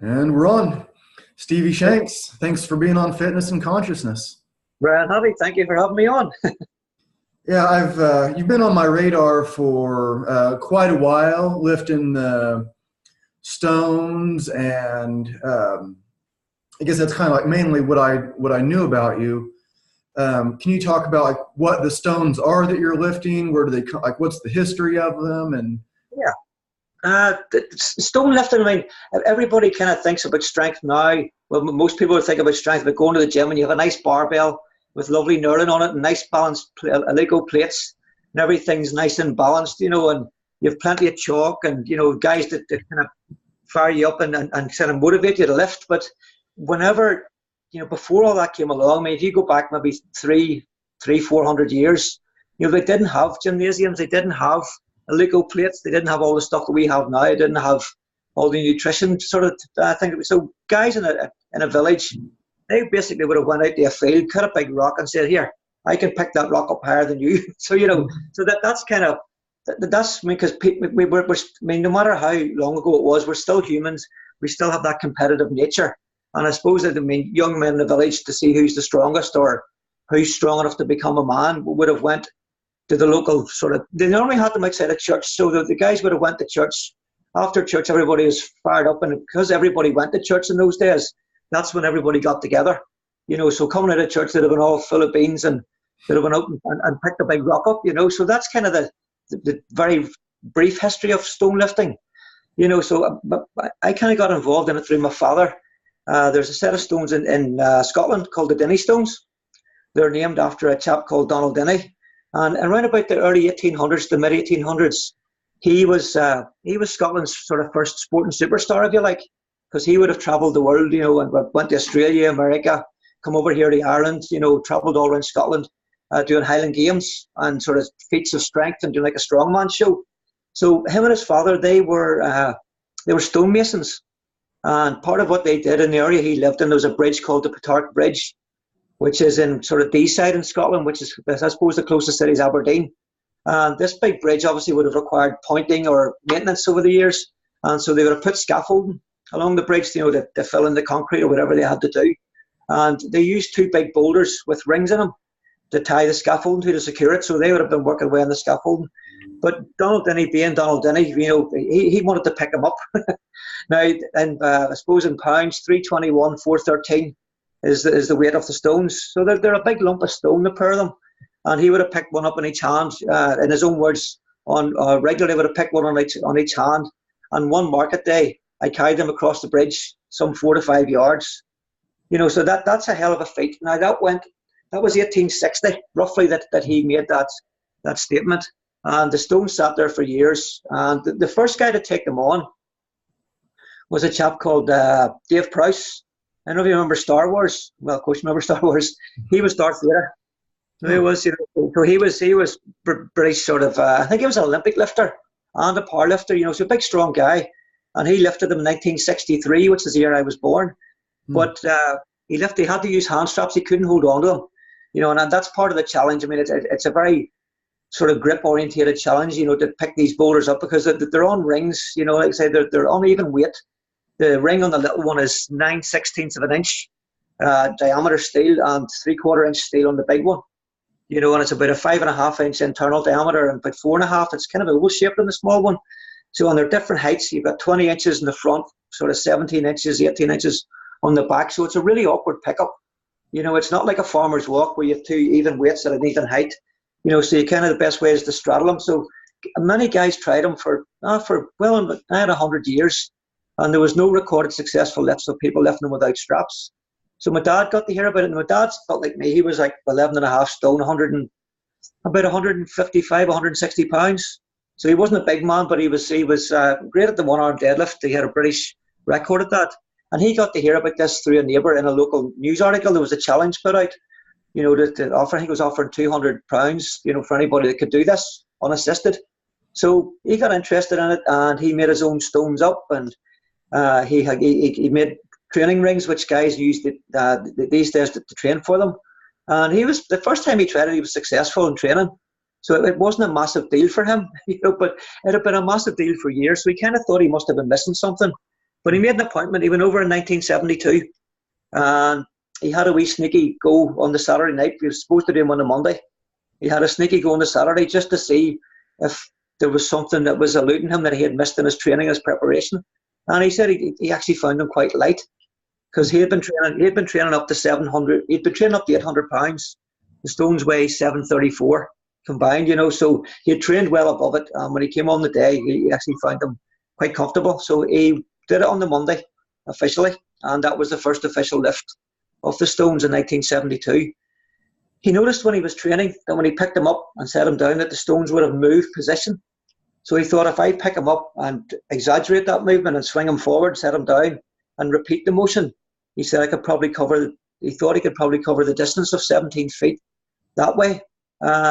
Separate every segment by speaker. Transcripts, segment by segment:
Speaker 1: And we're on. Stevie Shanks, thanks for being on Fitness and Consciousness.
Speaker 2: Brian Harvey, thank you for having me on.
Speaker 1: Yeah, I've you've been on my radar for quite a while, lifting the stones, and I guess that's kind of like mainly what I knew about you. Can you talk about like what the stones are that you're lifting? Where do they like? What's the history of them? And
Speaker 2: Yeah, stone lifting. I mean, everybody kind of thinks about strength now. Well, most people think about strength about going to the gym and you have a nice barbell with lovely knurling on it and nice balanced Lego plates and everything's nice and balanced, and you have plenty of chalk and guys that kind of fire you up and kind of motivate you to lift. But whenever before all that came along, I mean, if you go back maybe 400 years, they didn't have gymnasiums, they didn't have Lego plates, they didn't have all the stuff that we have now, they didn't have all the nutrition sort of thing. So guys in a village, they basically would have went out to a field, cut a big rock and said, here, I can pick that rock up higher than you. So, so that's kind of, that's because we're, I mean, no matter how long ago it was, we're still humans. We still have that competitive nature. And I suppose that, I mean, young men in the village to see who's the strongest or who's strong enough to become a man would have went to the local sort of, they normally had them outside of church. So the guys would have went to church. After church, everybody was fired up. And because everybody went to church in those days, that's when everybody got together. So coming out of church, they'd have been all full of beans and they'd have been out and picked a big rock up, So that's kind of the very brief history of stone lifting. So I kind of got involved in it through my father. There's a set of stones in Scotland called the Dinnie Stones. They're named after a chap called Donald Dinnie. And around about the early 1800s, the mid 1800s, he was Scotland's sort of first sporting superstar, if you like, because he would have travelled the world, and went to Australia, America, come over here to Ireland, travelled all around Scotland, doing Highland Games and sort of feats of strength and doing like a strongman show. So him and his father, they were stonemasons. And part of what they did in the area he lived in, there was a bridge called the Petark Bridge, which is in sort of D-side in Scotland, which is, I suppose, the closest city is Aberdeen. And this big bridge obviously would have required pointing or maintenance over the years. And so they would have put scaffolding along the bridge, to fill in the concrete or whatever they had to do. And they used two big boulders with rings in them to tie the scaffolding to secure it. So they would have been working away on the scaffolding. But Donald Dinnie, being Donald Dinnie, he wanted to pick them up. Now, and I suppose in pounds, 321, 413 is the weight of the stones. So they're a big lump of stone, the pair of them. And he would have picked one up in each hand, in his own words, on regularly would have picked one on each hand. And one market day, I carried them across the bridge, some 4 to 5 yards. So that's a hell of a feat. Now that was 1860, roughly, that he made that statement. And the stones sat there for years. And the first guy to take them on was a chap called Dave Prowse. I don't know if you remember Star Wars. Well, of course you remember Star Wars. He was Darth Vader. So he was, so he was British sort of, I think he was an Olympic lifter and a power lifter, so a big strong guy. And he lifted them in 1963, which is the year I was born. But he had to use hand straps. He couldn't hold on to them, and that's part of the challenge. I mean, it's a very sort of grip orientated challenge, to pick these boulders up because they're on rings, like I say, they're uneven weight. The ring on the little one is 9/16 of an inch diameter steel and 3/4 inch steel on the big one. And it's about a 5.5 inch internal diameter and about 4.5. It's kind of oval shaped in the small one. So on their different heights, you've got 20 inches in the front, sort of 17 inches, 18 inches on the back. So it's a really awkward pickup. It's not like a farmer's walk where you have two even weights at an even height. So you kind of, the best way is to straddle them. So many guys tried them for I had 100 years. And there was no recorded successful lifts of people lifting them without straps. So my dad got to hear about it, and my dad felt like me. He was like 11.5 stone, about 155, 160 pounds. So he wasn't a big man, but he was great at the one-arm deadlift. He had a British record at that. And he got to hear about this through a neighbour in a local news article. There was a challenge put out, to offer. I think he was offering £200, for anybody that could do this unassisted. So he got interested in it, and he made his own stones up, and he made training rings, which guys used these days to train for them. And the first time he tried it, he was successful in training. So it wasn't a massive deal for him, but it had been a massive deal for years. So he kind of thought he must have been missing something But he made an appointment. He went over in 1972, and he had a wee sneaky go on the Saturday night. He was supposed to do him on the Monday. He had a sneaky go on the Saturday just to see if there was something that was eluding him that he had missed in his training, his preparation. And he said he actually found him quite light, because he had been training up to 700. He'd been training up to 800 pounds. The Stones weigh 734 combined, so he had trained well above it. And when he came on the day, he actually found them quite comfortable. So he did it on the Monday officially, and that was the first official lift of the Stones in 1972. He noticed when he was training that when he picked him up and set him down, that the Stones would have moved position. So he thought, if I pick him up and exaggerate that movement and swing him forward, set him down, and repeat the motion, he said he thought he could probably cover the distance of 17 feet that way.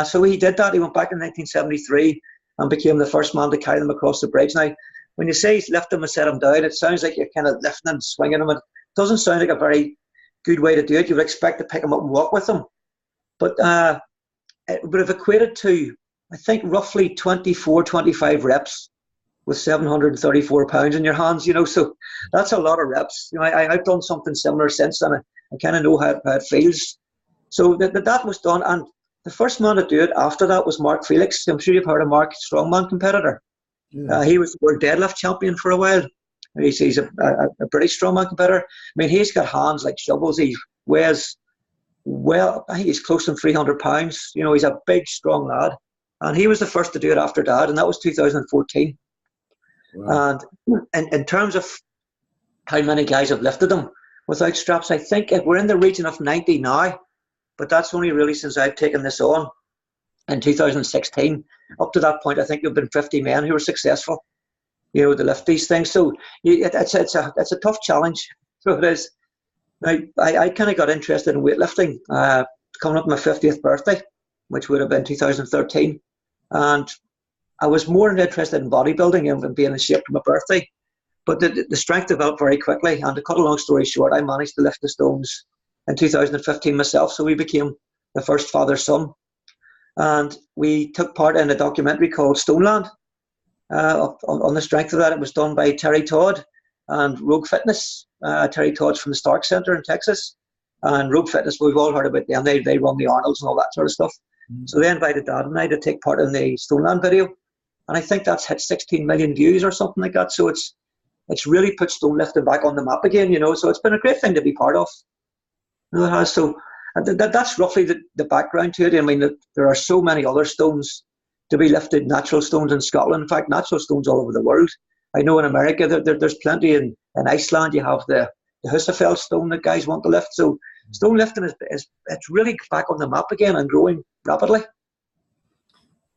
Speaker 2: So he did that. He went back in 1973 and became the first man to carry them across the bridge. Now, when you say lift him and set him down, it sounds like you're kind of lifting and swinging him. It doesn't sound like a very good way to do it. You would expect to pick him up and walk with him. But it would have equated to, I think, roughly 24, 25 reps with 734 pounds in your hands, so that's a lot of reps. I've done something similar since, and I kind of know how it feels. So that was done, and the first man to do it after that was Mark Felix. I'm sure you've heard of Mark, strongman competitor. Yeah. He was the world deadlift champion for a while. He's a British strongman competitor. I mean, he's got hands like shovels. He weighs, well, I think he's close to 300 pounds. He's a big, strong lad. And he was the first to do it after Dad, and that was 2014. Wow. And in terms of how many guys have lifted them without straps, I think we're in the region of 90 now, but that's only really since I've taken this on in 2016. Up to that point, I think there have been 50 men who were successful, to lift these things. So it's a tough challenge. So it is. Now, I kind of got interested in weightlifting coming up my 50th birthday, which would have been 2013. And I was more interested in bodybuilding and being in shape for my birthday. But the strength developed very quickly. And to cut a long story short, I managed to lift the Stones in 2015 myself. So we became the first father-son. And we took part in a documentary called Stoneland. On the strength of that, it was done by Terry Todd and Rogue Fitness. Terry Todd's from the Stark Center in Texas. And Rogue Fitness, we've all heard about them. They run the Arnolds and all that sort of stuff. So they invited Dad and I to take part in the Stoneland video. And I think that's hit 16 million views or something like that. So it's really put stone lifting back on the map again, So it's been a great thing to be part of. It has. So that's roughly the background to it. I mean, there are so many other stones to be lifted, natural stones in Scotland. In fact, natural stones all over the world. I know in America there's plenty. In Iceland you have the Husafell stone that guys want to lift. So stone lifting is it's really back on the map again and growing rapidly.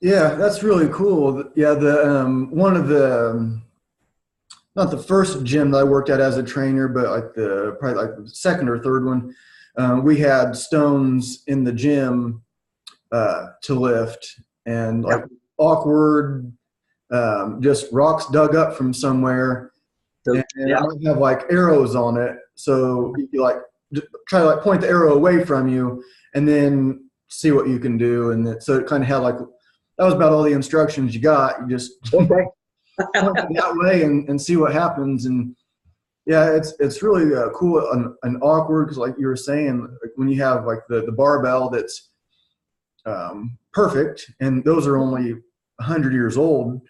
Speaker 1: Yeah, that's really cool. Yeah, one of the, not the first gym that I worked at as a trainer, but probably like the second or third one, we had stones in the gym to lift, and like awkward, just rocks dug up from somewhere, and I might have like arrows on it, so you like try to like point the arrow away from you, and then see what you can do, and so it kind of had like. That was about all the instructions you got. You just point that way and see what happens. And yeah, it's really cool and awkward because, like you were saying, like when you have like the barbell that's perfect, and those are only 100 years old.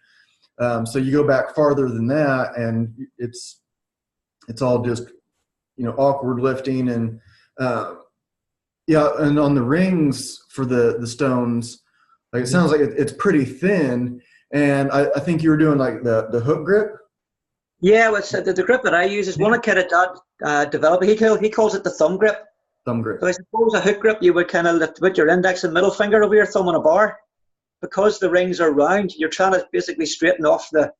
Speaker 1: So you go back farther than that, and it's all just awkward lifting and and on the rings for the stones. Like it sounds like it's pretty thin, and I think you were doing like the hook grip.
Speaker 2: Yeah, well, the grip that I use is one of kind of Dad developed. He calls it the thumb grip.
Speaker 1: Thumb grip.
Speaker 2: So I suppose a hook grip, you would kind of put your index and middle finger over your thumb on a bar. Because the rings are round, you're trying to basically straighten off the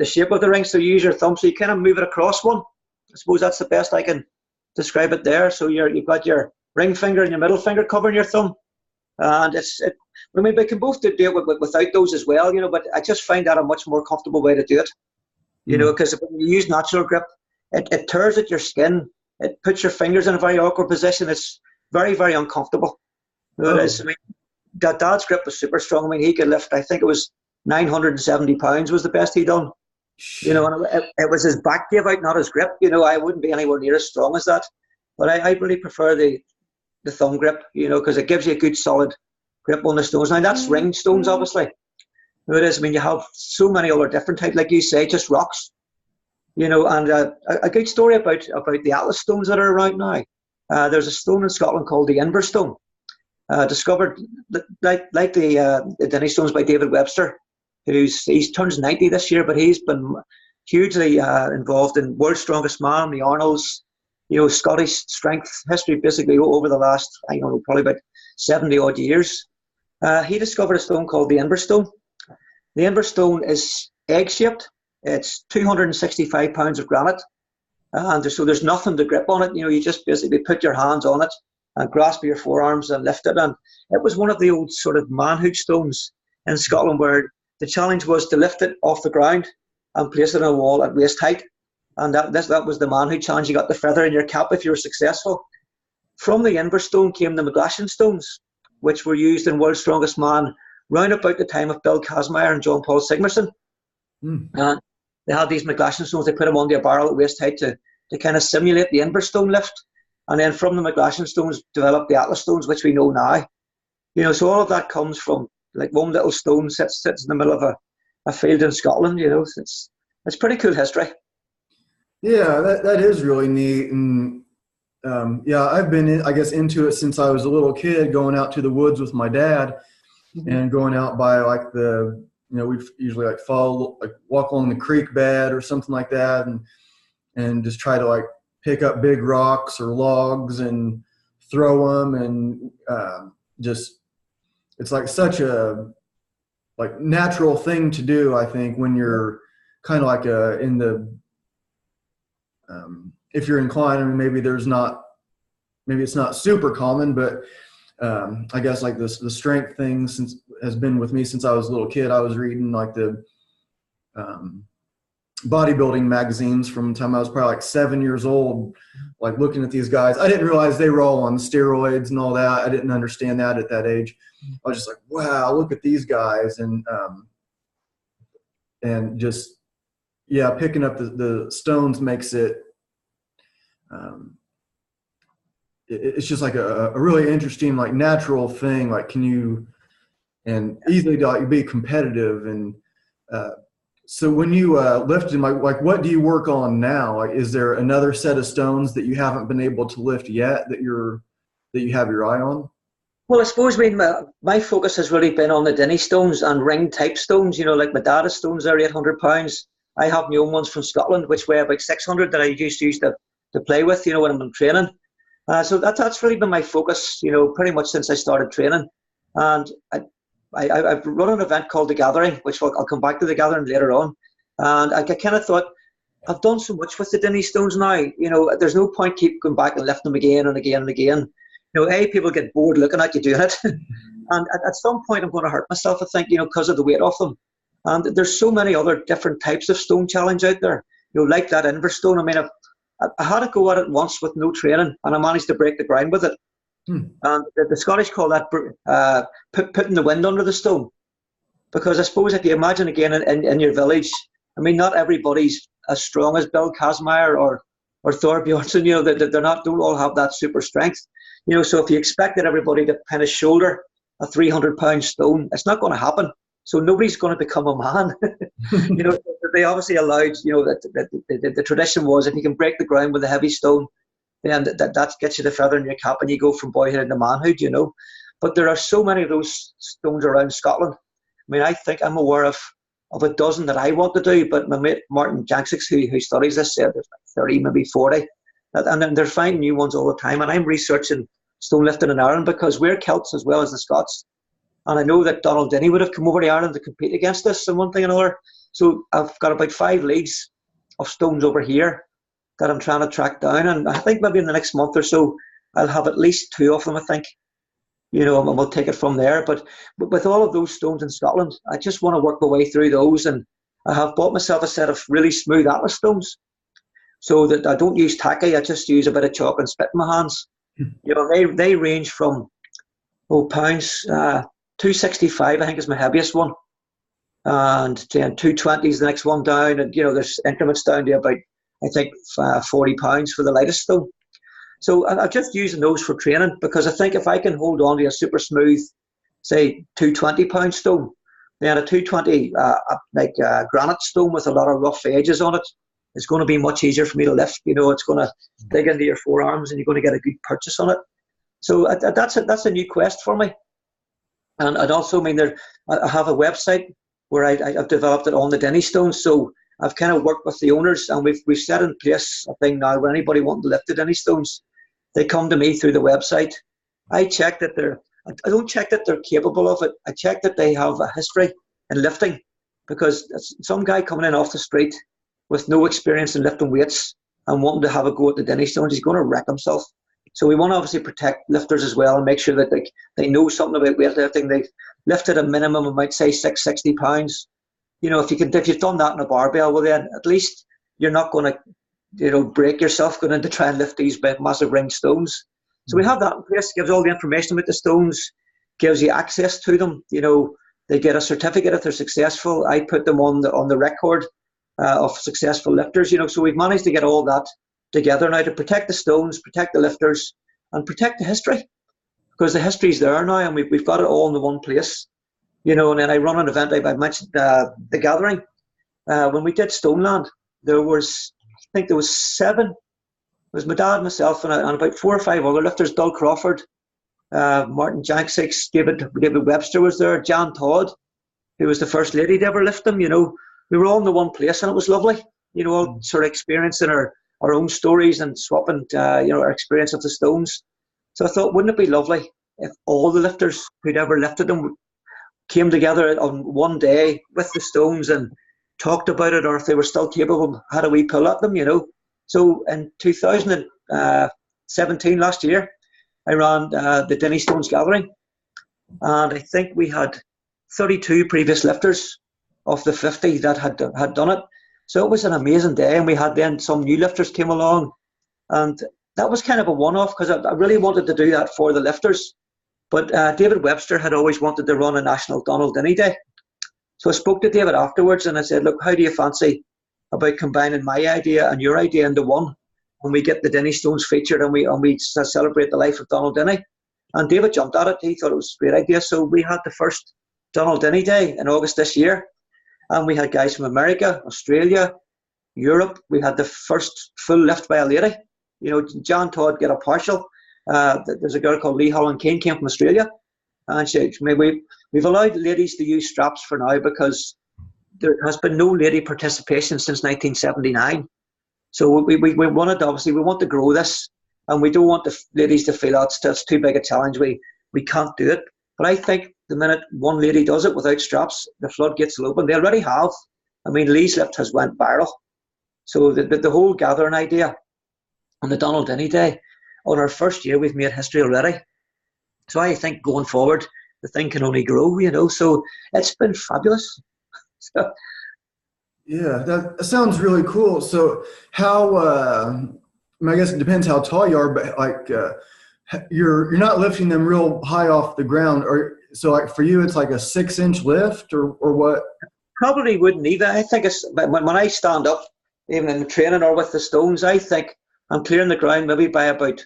Speaker 2: shape of the ring. So you use your thumb, so you kind of move it across one. I suppose that's the best I can describe it there. So you've got your ring finger and your middle finger covering your thumb. And I mean, we can both do it without those as well, but I just find that a much more comfortable way to do it, because when you use natural grip, it tears at your skin. It puts your fingers in a very awkward position. It's very, very uncomfortable. It is. I mean, Dad's grip was super strong. I mean, he could lift, I think it was 970 pounds was the best he done. You know, and it was his back gave out, not his grip. You know, I wouldn't be anywhere near as strong as that. But I really prefer the thumb grip, you know, because it gives you a good solid grip on the stones. Now that's ringed stones, obviously. It is. I mean, you have so many other different types, like you say, just rocks. You know, and a good story about the Atlas stones that are around now. There's a stone in Scotland called the Inver stone, discovered like the Dinnie Stones by David Webster, he turns 90 this year, but he's been hugely involved in World's Strongest Man, the Arnolds, you know, Scottish strength history basically over the last, I don't know, probably about 70 odd years. He discovered a stone called the Inver stone. The Inver stone is egg-shaped. It's 265 pounds of granite, and so there's nothing to grip on it. You know, you just basically put your hands on it and grasp your forearms and lift it. And it was one of the old sort of manhood stones in Scotland where the challenge was to lift it off the ground and place it on a wall at waist height. And that was the manhood challenge. You got the feather in your cap if you were successful. From the Inver stone came the McGlashan stones, which were used in World's Strongest Man round about the time of Bill Kazmaier and John Paul Sigmarsson. And they had these McGlashan stones. They put them on their barrel at waist height to kind of simulate the Inver stone lift. And then from the McGlashan stones developed the Atlas stones, which we know now. You know, so all of that comes from like one little stone sits in the middle of a field in Scotland. You know, it's pretty cool history.
Speaker 1: Yeah, that is really neat. And yeah, I've been, I guess, into it since I was a little kid, going out to the woods with my dad and going out by like we usually like walk along the creek bed or something like that, and just try to like pick up big rocks or logs and throw them, and just it's like such a like natural thing to do. I think when you're kind of like in the if you're inclined, I mean, maybe it's not super common, but I guess like the strength thing has been with me since I was a little kid. I was reading like the bodybuilding magazines from the time I was probably like 7 years old, like looking at these guys. I didn't realize they were all on steroids and all that. I didn't understand that at that age. I was just like, wow, look at these guys. And just, yeah, picking up the stones makes it, it's just like a really interesting, like natural thing. Like, can you, and easily like be competitive. And so when you lift them, like what do you work on now? Like, is there another set of stones that you haven't been able to lift yet that you have your eye on?
Speaker 2: Well, I suppose my focus has really been on the Dinnie stones and ring type stones. You know, like my dad's stones are 800 pounds. I have my own ones from Scotland, which weigh about 600 that I used to play with, you know, when I'm in training. So that's really been my focus, you know, pretty much since I started training. And I've run an event called The Gathering, which I'll come back to The Gathering later on. And I kind of thought, I've done so much with the Dinnie stones now, you know, there's no point keep going back and lifting them again and again and again. You know, people get bored looking at you doing it. And at some point I'm going to hurt myself, I think, you know, because of the weight of them. And there's so many other different types of stone challenge out there, you know, like that Inver stone. I mean, I had to go at it once with no training, and I managed to break the ground with it. And the Scottish call that putting the wind under the stone. Because I suppose if you imagine again in your village, I mean, not everybody's as strong as Bill Kazmaier or Thor Bjornsson, you know, don't all have that super strength. You know, so if you expected everybody to kind of shoulder a 300-pound stone, it's not going to happen. So nobody's going to become a man. You know, they obviously allowed, you know, that the tradition was if you can break the ground with a heavy stone, then that gets you the feather in your cap and you go from boyhood into manhood, you know. But there are so many of those stones around Scotland. I mean, I think I'm aware of a dozen that I want to do, but my mate Martin Janksics, who studies this, said there's like 30, maybe 40. And then they're finding new ones all the time. And I'm researching stone lifting in Ireland because we're Celts as well as the Scots. And I know that Donald Dinnie would have come over to Ireland to compete against us and one thing and another. So I've got about 5 leagues of stones over here that I'm trying to track down. And I think maybe in the next month or so, I'll have at least 2 of them, I think. You know, and we'll take it from there. But with all of those stones in Scotland, I just want to work my way through those. And I have bought myself a set of really smooth Atlas stones so that I don't use tacky. I just use a bit of chalk and spit in my hands. You know, they range from, pounds, 265, I think is my heaviest one. and then 220s the next one down, and there's increments down to about, I think, £40 for the lightest stone. So I'm just using those for training, because I think if I can hold on to a super smooth, say, 220-pound stone, then a 220 granite stone with a lot of rough edges on it is going to be much easier for me to lift. It's going to dig into your forearms, and you're going to get a good purchase on it. So that's a new quest for me. And I'd also, I have a website where I've developed it on the Dinnie Stones. So I've kind of worked with the owners, and we've set in place a thing now where anybody wanting to lift the Dinnie Stones, they come to me through the website. I don't check that they're capable of it. I check that they have a history in lifting, because some guy coming in off the street with no experience in lifting weights and wanting to have a go at the Dinnie Stones, he's going to wreck himself. So we want to obviously protect lifters as well, and make sure that they know something about weightlifting. They've lifted a minimum of, might say, £660. If you've done that in a barbell, well then at least you're not going to break yourself going in to try and lift these big, massive ring stones. So we have that in place. Gives all the information about the stones, gives you access to them. They get a certificate if they're successful. I put them on the record of successful lifters. So we've managed to get all that together now to protect the stones, protect the lifters, and protect the history, because the history's there now, and we've got it all in the one place. And then I run an event. I mentioned the gathering. When we did Stoneland, there was 7. It was my dad, myself, and about 4 or 5 other lifters. Doug Crawford, Martin Janksix, David Webster was there, Jan Todd, who was the first lady to ever lift them. We were all in the one place, and it was lovely. All sort of experiencing our own stories and swapping, our experience of the stones. So I thought, wouldn't it be lovely if all the lifters who'd ever lifted them came together on one day with the stones and talked about it, or if they were still capable, had a wee pull at them, So in 2017, last year, I ran the Dinnie Stones gathering, and I think we had 32 previous lifters of the 50 that had done it. So it was an amazing day, and we had then some new lifters came along, and that was kind of a one-off, because I really wanted to do that for the lifters. But David Webster had always wanted to run a National Donald Dinnie Day. So I spoke to David afterwards, and I said, look, how do you fancy about combining my idea and your idea into one, and we get the Dinnie Stones featured, and we celebrate the life of Donald Dinnie? And David jumped at it. He thought it was a great idea. So we had the first Donald Dinnie Day in August this year, and we had guys from America, Australia, Europe. We had the first full lift by a lady. Jan Todd got a partial. There's a girl called Lee Holland Kane, came from Australia, and we've allowed ladies to use straps for now, because there has been no lady participation since 1979. So we wanted, obviously, we want to grow this, and we don't want the ladies to feel that's too big a challenge. We can't do it. But I think the minute one lady does it without straps, the floodgates will open. They already have. Lee's lift has went viral. So the whole gathering idea on the Donald Dinnie Day, on our first year, we've made history already. So I think going forward, the thing can only grow, So it's been fabulous. So,
Speaker 1: yeah, that sounds really cool. So how, I guess it depends how tall you are, but you're not lifting them real high off the ground, or so for you it's like a 6-inch lift, or what?
Speaker 2: Probably wouldn't either. I think when I stand up, even in the training or with the stones, I think I'm clearing the ground maybe by about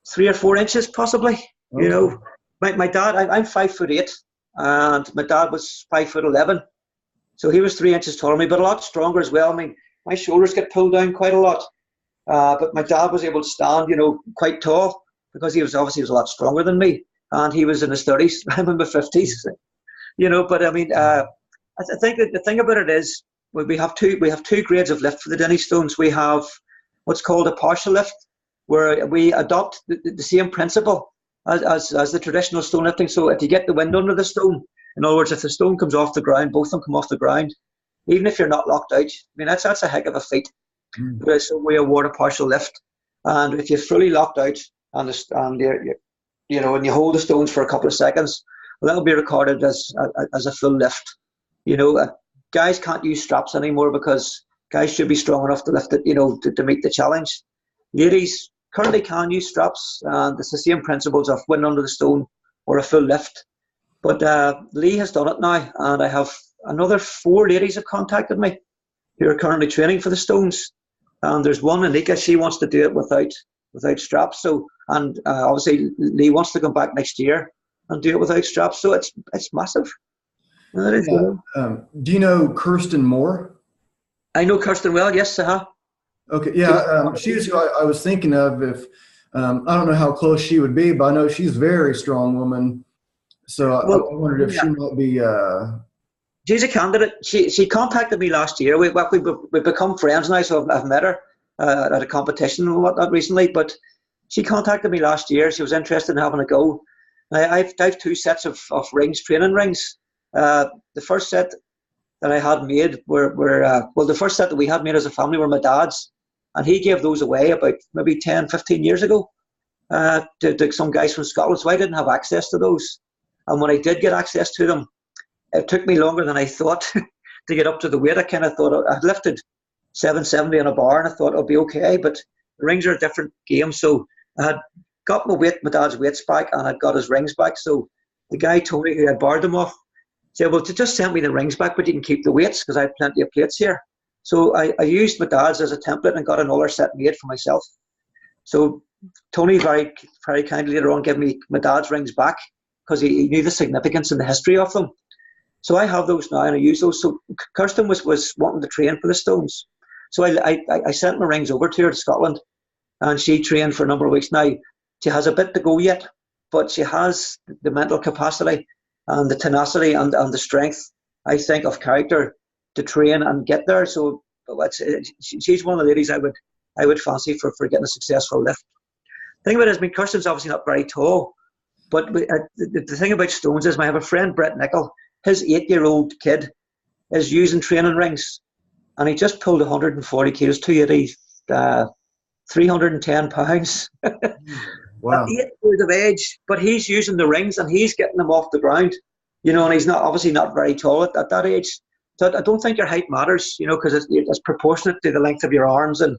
Speaker 2: 3 or 4 inches, possibly. Okay. My dad, I'm 5'8", and my dad was 5'11", so he was 3 inches taller than me, but a lot stronger as well. My shoulders get pulled down quite a lot, but my dad was able to stand, quite tall, because he was a lot stronger than me, and he was in his 30s. I'm in my 50s, But I think that the thing about it is, we have two grades of lift for the Dinnie Stones. We have what's called a partial lift, where we adopt the same principle as the traditional stone lifting. So if you get the wind under the stone, in other words, if the stone comes off the ground, both of them come off the ground, even if you're not locked out. That's a heck of a feat. So we award a partial lift, and if you're fully locked out and you hold the stones for a couple of seconds, well, that'll be recorded as a full lift. Guys can't use straps anymore, because guys should be strong enough to lift it, to meet the challenge. Ladies currently can use straps, and it's the same principles of wind under the stone or a full lift. But Lee has done it now, and I have another 4 ladies have contacted me who are currently training for the Stones. And there's one, Anika, she wants to do it without straps. So, and obviously Lee wants to come back next year and do it without straps. So it's massive. It is,
Speaker 1: do you know Kirsten Moore?
Speaker 2: I know Kirsten well. Yes,
Speaker 1: Okay, yeah, she's who I was thinking of. If I don't know how close she would be, but I know she's a very strong woman. So I wondered if she might be.
Speaker 2: She's a candidate. She contacted me last year. We've become friends now, so I've met her at a competition and whatnot recently. But she contacted me last year. She was interested in having a go. I've 2 sets of rings, training rings. The first set that I had made were the first set that we had made as a family were my dad's, and he gave those away about maybe 10, 15 years ago to some guys from Scotland. So I didn't have access to those. And when I did get access to them, it took me longer than I thought to get up to the weight. I kind of thought I'd lifted 770 on a bar and I thought I'll be okay, but the rings are a different game. So I had got my dad's weights back, and I'd got his rings back. So the guy, Tony, who had borrowed them off, said, well, to just send me the rings back, but you can keep the weights because I have plenty of plates here. So I used my dad's as a template and got another set made for myself. So Tony very, very kindly later on gave me my dad's rings back because he knew the significance and the history of them. So I have those now and I use those. So Kirsten was wanting to train for the Stones. So I sent my rings over to her to Scotland, and she trained for a number of weeks now. She has a bit to go yet, but she has the mental capacity and the tenacity and the strength, I think, of character to train and get there. So she's one of the ladies I would fancy for getting a successful lift. The thing about it is, Kirsten's obviously not very tall, but the thing about Stones is I have a friend, Brett Nichol. His 8-year-old kid is using training rings, and he just pulled 140 kilos, 280, 310 pounds.
Speaker 1: Wow.
Speaker 2: At 8 years of age, but he's using the rings and he's getting them off the ground, and he's obviously not very tall at that age. So I don't think your height matters, because it's proportionate to the length of your arms and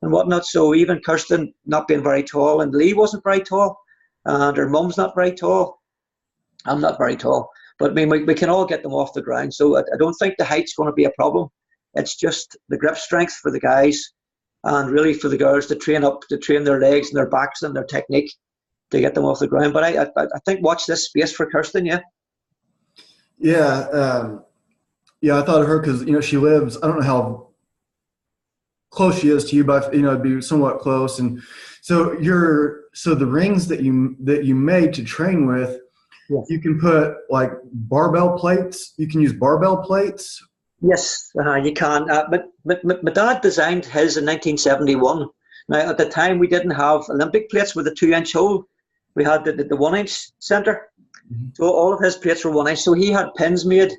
Speaker 2: whatnot. So even Kirsten not being very tall, and Lee wasn't very tall, and her mum's not very tall. I'm not very tall. But we can all get them off the ground. So I don't think the height's going to be a problem. It's just the grip strength for the guys, and really for the girls to train their legs and their backs and their technique to get them off the ground. But I think watch this space for Kirsten, yeah.
Speaker 1: Yeah, I thought of her because she lives. I don't know how close she is to you, but it'd be somewhat close. And so the rings that you made to train with.
Speaker 2: Yes.
Speaker 1: You can put like barbell plates. You can use barbell plates.
Speaker 2: Yes, you can. But my dad designed his in 1971. Now, at the time, we didn't have Olympic plates with a 2-inch hole. We had the 1-inch center. Mm-hmm. So all of his plates were 1-inch. So he had pins made,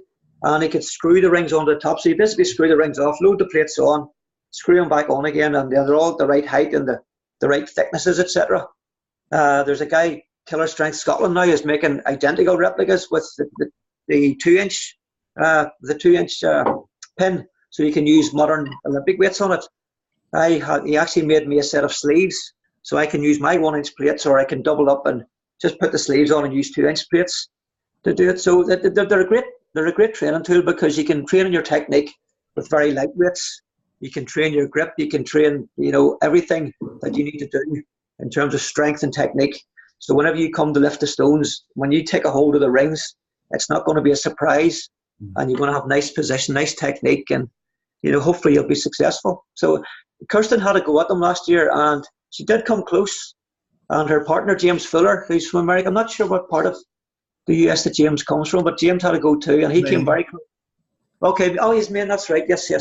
Speaker 2: and he could screw the rings onto the top. So you basically screw the rings off, load the plates on, screw them back on again, and they're all the right height and the right thicknesses, etc. There's a guy, Killer Strength Scotland, now is making identical replicas with the 2-inch pin, so you can use modern Olympic weights on it. He actually made me a set of sleeves, so I can use my 1-inch plates, or I can double up and just put the sleeves on and use 2-inch plates to do it. So they're a great training tool because you can train your technique with very light weights. You can train your grip. You can train everything that you need to do in terms of strength and technique. So whenever you come to lift the Stones, when you take a hold of the rings, it's not going to be a surprise, and you're going to have nice position, nice technique, and hopefully you'll be successful. So Kirsten had a go at them last year, and she did come close. And her partner, James Fuller, who's from America, I'm not sure what part of the US that James comes from, but James had a go too, and he came very close. Okay, he's Maine, that's right, yes.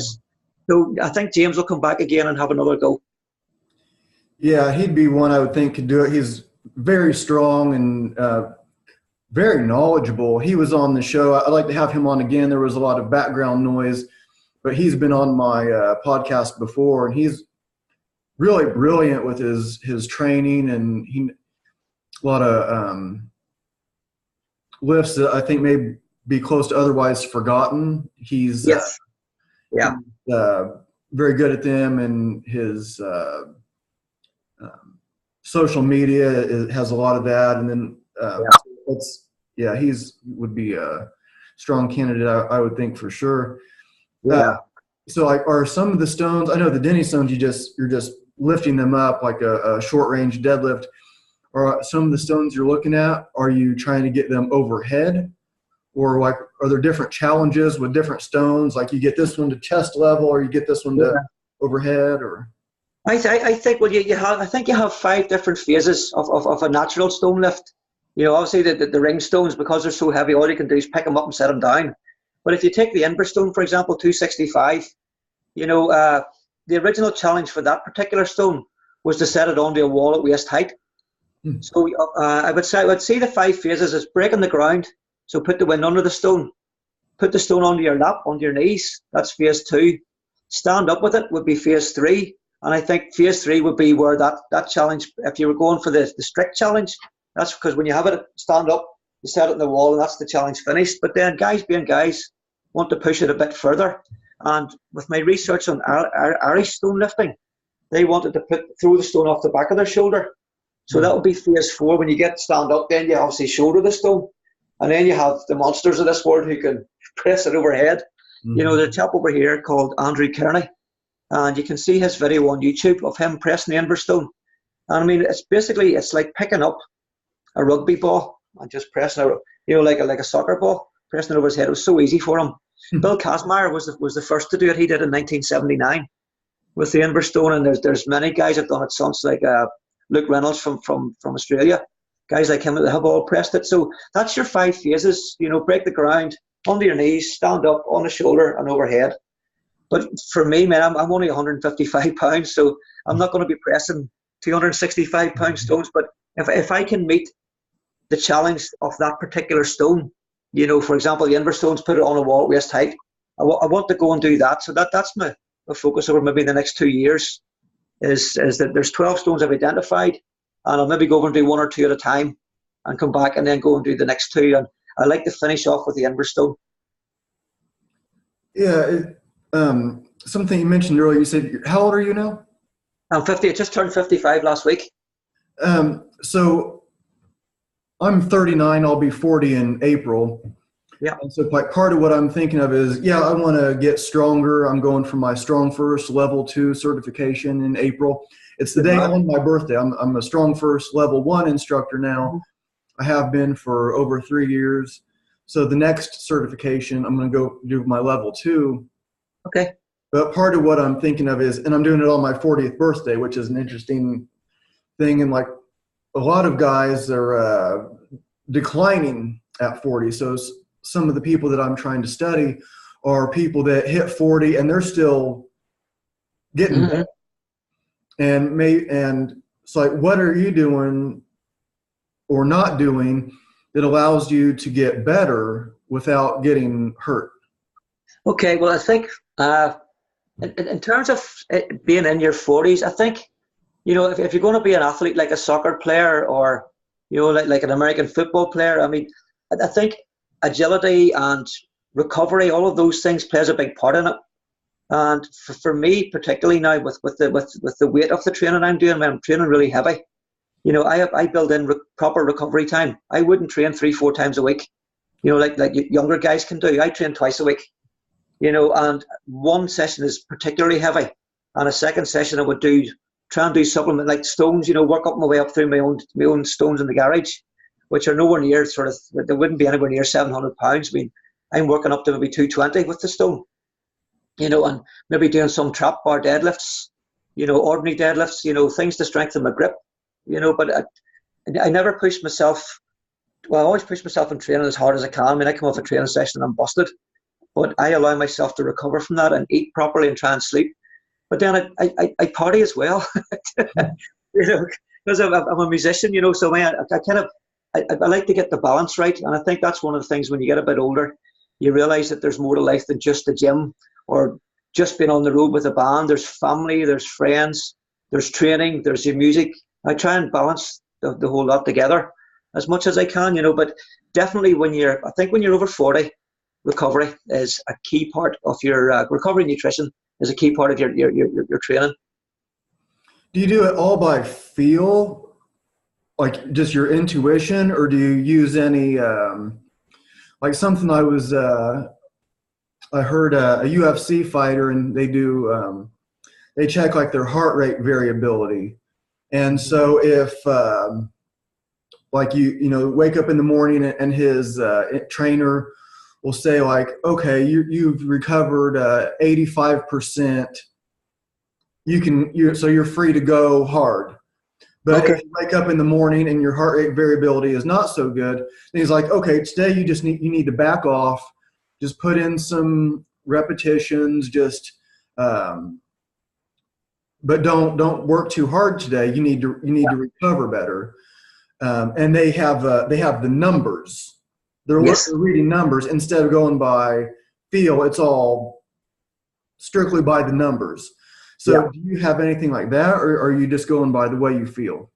Speaker 2: So I think James will come back again and have another go.
Speaker 1: Yeah, he'd be one I would think could do it. He's very strong and very knowledgeable. He was on the show. I'd like to have him on again. There was a lot of background noise, but he's been on my podcast before, and he's really brilliant with his training, and a lot of lifts that I think may be close to otherwise forgotten. He's very good at them, and his social media has a lot of that, and then he's would be strong candidate, I would think for sure.
Speaker 2: Yeah.
Speaker 1: So like, are some of the stones? I know the Dinnie Stones, you're just lifting them up like a short range deadlift. Or some of the stones you're looking at, are you trying to get them overhead, or like are there different challenges with different stones? Like you get this one to chest level, or you get this one to overhead, or?
Speaker 2: I think well I think you have 5 different phases of a natural stone lift. Obviously the ring stones, because they're so heavy, all you can do is pick them up and set them down. But if you take the Inver stone, for example, 265, the original challenge for that particular stone was to set it onto a wall at waist height. So I would say the 5 phases is breaking the ground. So put the wind under the stone, put the stone onto your lap, onto your knees. That's phase 2. Stand up with it would be phase 3. And I think phase 3 would be where that challenge, if you were going for the strict challenge, that's because when you have it stand up, you set it on the wall, and that's the challenge finished. But then guys being guys want to push it a bit further. And with my research on Irish stone lifting, they wanted to throw the stone off the back of their shoulder. So that would be phase 4. When you get stand up, then you obviously shoulder the stone. And then you have the monsters of this world who can press it overhead. There's a chap over here called Andrew Kearney. And you can see his video on YouTube of him pressing the Inver stone. And I mean, it's like picking up a rugby ball and just pressing it, like a soccer ball, pressing it over his head. It was so easy for him. Bill Kazmaier was the first to do it. He did it in 1979 with the Inver stone. And there's many guys have done it since, like Luke Reynolds from Australia. Guys like him that have all pressed it. So that's your 5 phases. Break the ground, under your knees, stand up, on the shoulder, and overhead. But for me, man, I'm only 155 pounds, so I'm not going to be pressing 265 pound stones. But if I can meet the challenge of that particular stone, for example, the Inver stones, put it on a wall at waist height. I want to go and do that. So that's my focus over maybe the next 2 years. Is that there's 12 stones I've identified, and I'll maybe go over and do 1 or 2 at a time and come back and then go and do the next 2. And I like to finish off with the Inver stone.
Speaker 1: Yeah. Something you mentioned earlier, you said, how old are you now?
Speaker 2: I'm 50. I just turned 55 last week.
Speaker 1: So I'm 39. I'll be 40 in April.
Speaker 2: Yeah.
Speaker 1: And so like part of what I'm thinking of is, I want to get stronger. I'm going for my Strong First Level 2 certification in April. It's the day on my birthday. I'm a Strong First Level 1 instructor now. I have been for over 3 years. So the next certification, I'm going to go do my Level 2.
Speaker 2: Okay.
Speaker 1: But part of what I'm thinking of is, and I'm doing it on my 40th birthday, which is an interesting thing. And like a lot of guys are declining at 40. So some of the people that I'm trying to study are people that hit 40 and they're still getting better. And it's like, what are you doing or not doing that allows you to get better without getting hurt?
Speaker 2: Okay, well, I think in terms of being in your 40s, I think, if you're going to be an athlete like a soccer player or, like an American football player, I mean, I think agility and recovery, all of those things plays a big part in it. And for me, particularly now with the weight of the training I'm doing, I'm training really heavy. I build in proper recovery time. I wouldn't train 3-4 times a week, like younger guys can do. I train twice a week. And one session is particularly heavy, and a second session I would try and do supplement like stones, work up my way up through my own stones in the garage, which are nowhere near they wouldn't be anywhere near 700 pounds. I mean, I'm working up to maybe 220 with the stone, and maybe doing some trap bar deadlifts, ordinary deadlifts, things to strengthen my grip, but I never push myself. Well, I always push myself in training as hard as I can. I mean, I come off a training session and I'm busted. But I allow myself to recover from that and eat properly and try and sleep. But then I party as well, because I'm a musician, so I like to get the balance right. And I think that's one of the things when you get a bit older, you realize that there's more to life than just the gym or just being on the road with a band. There's family, there's friends, there's training, there's your music. I try and balance the whole lot together as much as I can, but definitely when you're over 40, recovery is a key part of your recovery. Nutrition is a key part of your training.
Speaker 1: Do you do it all by feel, like just your intuition, or do you use any like something I heard a UFC fighter, and they check like their heart rate variability. And so if like wake up in the morning and his trainer will say like, okay, you've recovered 85%. So you're free to go hard. But
Speaker 2: Okay.
Speaker 1: if you wake up in the morning and your heart rate variability is not so good, then he's like, okay, today you need to back off, just put in some repetitions, but don't work too hard today. You need to recover better. And they have the numbers. They're
Speaker 2: Yes.
Speaker 1: reading numbers instead of going by feel. It's all strictly by the numbers.
Speaker 2: Yeah.
Speaker 1: So do you have anything like that, or are you just going by the way you feel?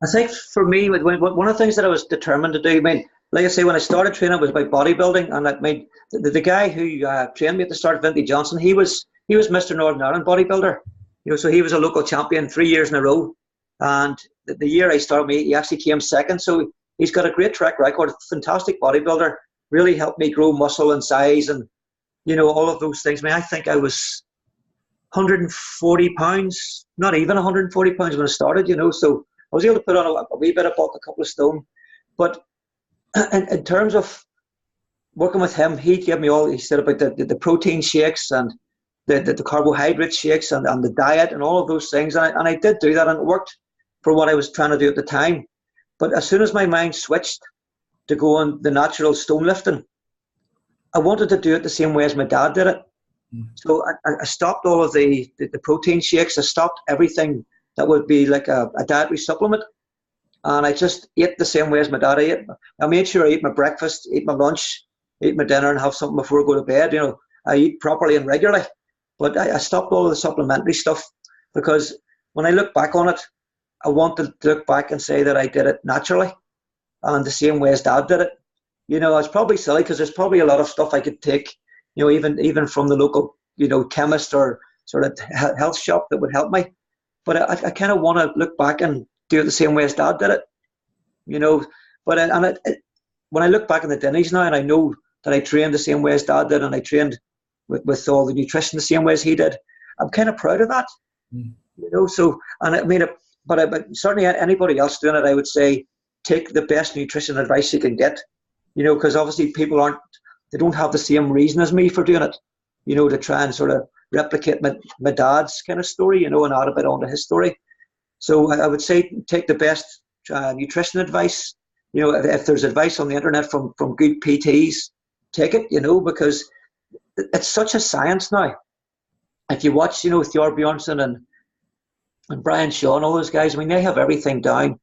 Speaker 2: I think for me, one of the things that I was determined to do, I mean, like I say, when I started training, it was about bodybuilding, and I mean, the guy who trained me at the start, Vinty Johnson, he was Mr. Northern Ireland bodybuilder. So he was a local champion 3 years in a row, and the year I started, he actually came second. So he's got a great track record, fantastic bodybuilder, really helped me grow muscle and size, and all of those things. I mean, I think I was 140 pounds, not even 140 pounds when I started. So I was able to put on a wee bit of bulk, a couple of stone. But in terms of working with him, he gave me he said about the protein shakes and the carbohydrate shakes and the diet and all of those things. And I did do that, and it worked for what I was trying to do at the time. But as soon as my mind switched to go on the natural stone lifting, I wanted to do it the same way as my dad did it. So I stopped all of the protein shakes. I stopped everything that would be like a dietary supplement. And I just ate the same way as my dad ate. I made sure I ate my breakfast, ate my lunch, ate my dinner, and have something before I go to bed. I eat properly and regularly. But I stopped all of the supplementary stuff, because when I look back on it, I want to look back and say that I did it naturally and the same way as dad did it. It's probably silly, because there's probably a lot of stuff I could take, even from the local, chemist or sort of health shop that would help me. But I kind of want to look back and do it the same way as dad did it, But when I look back in the Dinnies now, and I know that I trained the same way as dad did, and I trained with all the nutrition the same way as he did, I'm kind of proud of that, So, and I mean, but certainly anybody else doing it, I would say take the best nutrition advice you can get, because obviously people they don't have the same reason as me for doing it, to try and sort of replicate my dad's kind of story, and add a bit onto his story. So I would say take the best nutrition advice. If there's advice on the internet from good PTs, take it, because it's such a science now. If you watch, Thor Bjornsson and Brian Shaw and all those guys, I mean, they have everything down,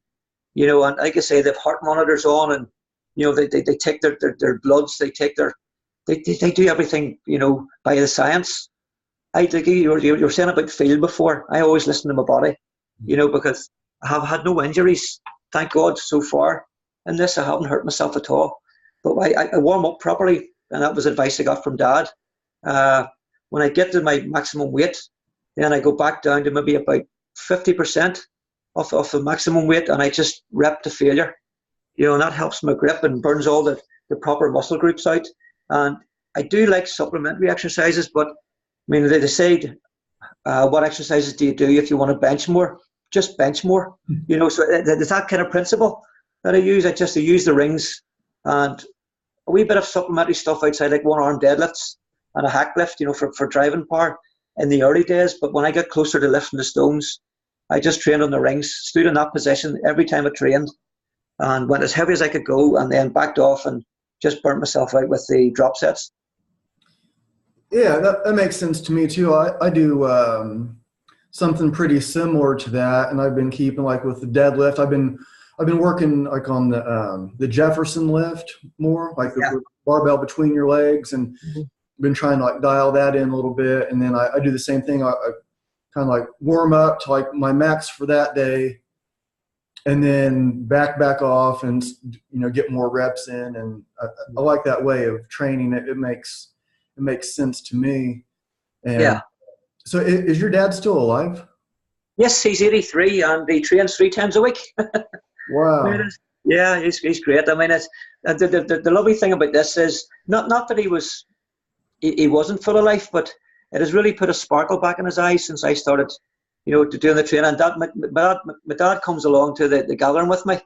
Speaker 2: and like I say, they have heart monitors on, and, they take their bloods, they do everything, by the science. I think you were saying about feel before. I always listen to my body, because I have had no injuries, thank God, so far. In this, I haven't hurt myself at all. But I warm up properly, and that was advice I got from dad. When I get to my maximum weight, then I go back down to maybe about 50% of the maximum weight, and I just rep to failure. And that helps my grip and burns all the proper muscle groups out. And I do like supplementary exercises, but I mean, they say, what exercises do you do if you want to bench more? Just bench more. So there's that kind of principle that I use. I use the rings and a wee bit of supplementary stuff outside, like one-arm deadlifts and a hack lift, for driving power in the early days. But when I got closer to lifting the stones, I just trained on the rings, stood in that position every time I trained, and went as heavy as I could go, and then backed off and just burnt myself out with the drop sets.
Speaker 1: Yeah, that makes sense to me too. I do something pretty similar to that, and I've been keeping like with the deadlift. I've been working like on the Jefferson lift more, like the barbell between your legs, and been trying to like dial that in a little bit. And then I do the same thing. I kind of like warm up to like my max for that day, and then back off and get more reps in. And I like that way of training. It makes sense to me. And
Speaker 2: yeah.
Speaker 1: So is your dad still alive?
Speaker 2: Yes, he's 83 and he trains 3 times a week.
Speaker 1: Wow.
Speaker 2: Yeah, he's great. I mean, it's the lovely thing about this is not that he wasn't full of life, but it has really put a sparkle back in his eyes since I started, to doing the training. And my dad comes along to the gathering with me,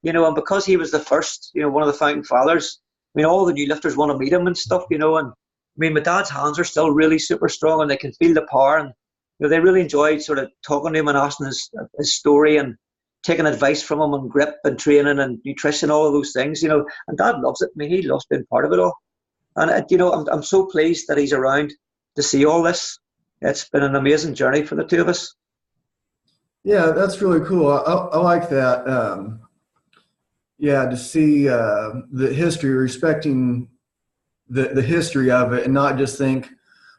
Speaker 2: and because he was the first, one of the founding fathers. I mean, all the new lifters want to meet him and stuff, and I mean, my dad's hands are still really super strong, and they can feel the power, and they really enjoyed sort of talking to him and asking his story and taking advice from him on grip and training and nutrition, all of those things, and Dad loves it. I mean, he loves being part of it all. And, I'm so pleased that he's around to see all this. It's been an amazing journey for the two of us.
Speaker 1: Yeah, that's really cool. I like that. Yeah, to see the history, respecting the history of it, and not just think,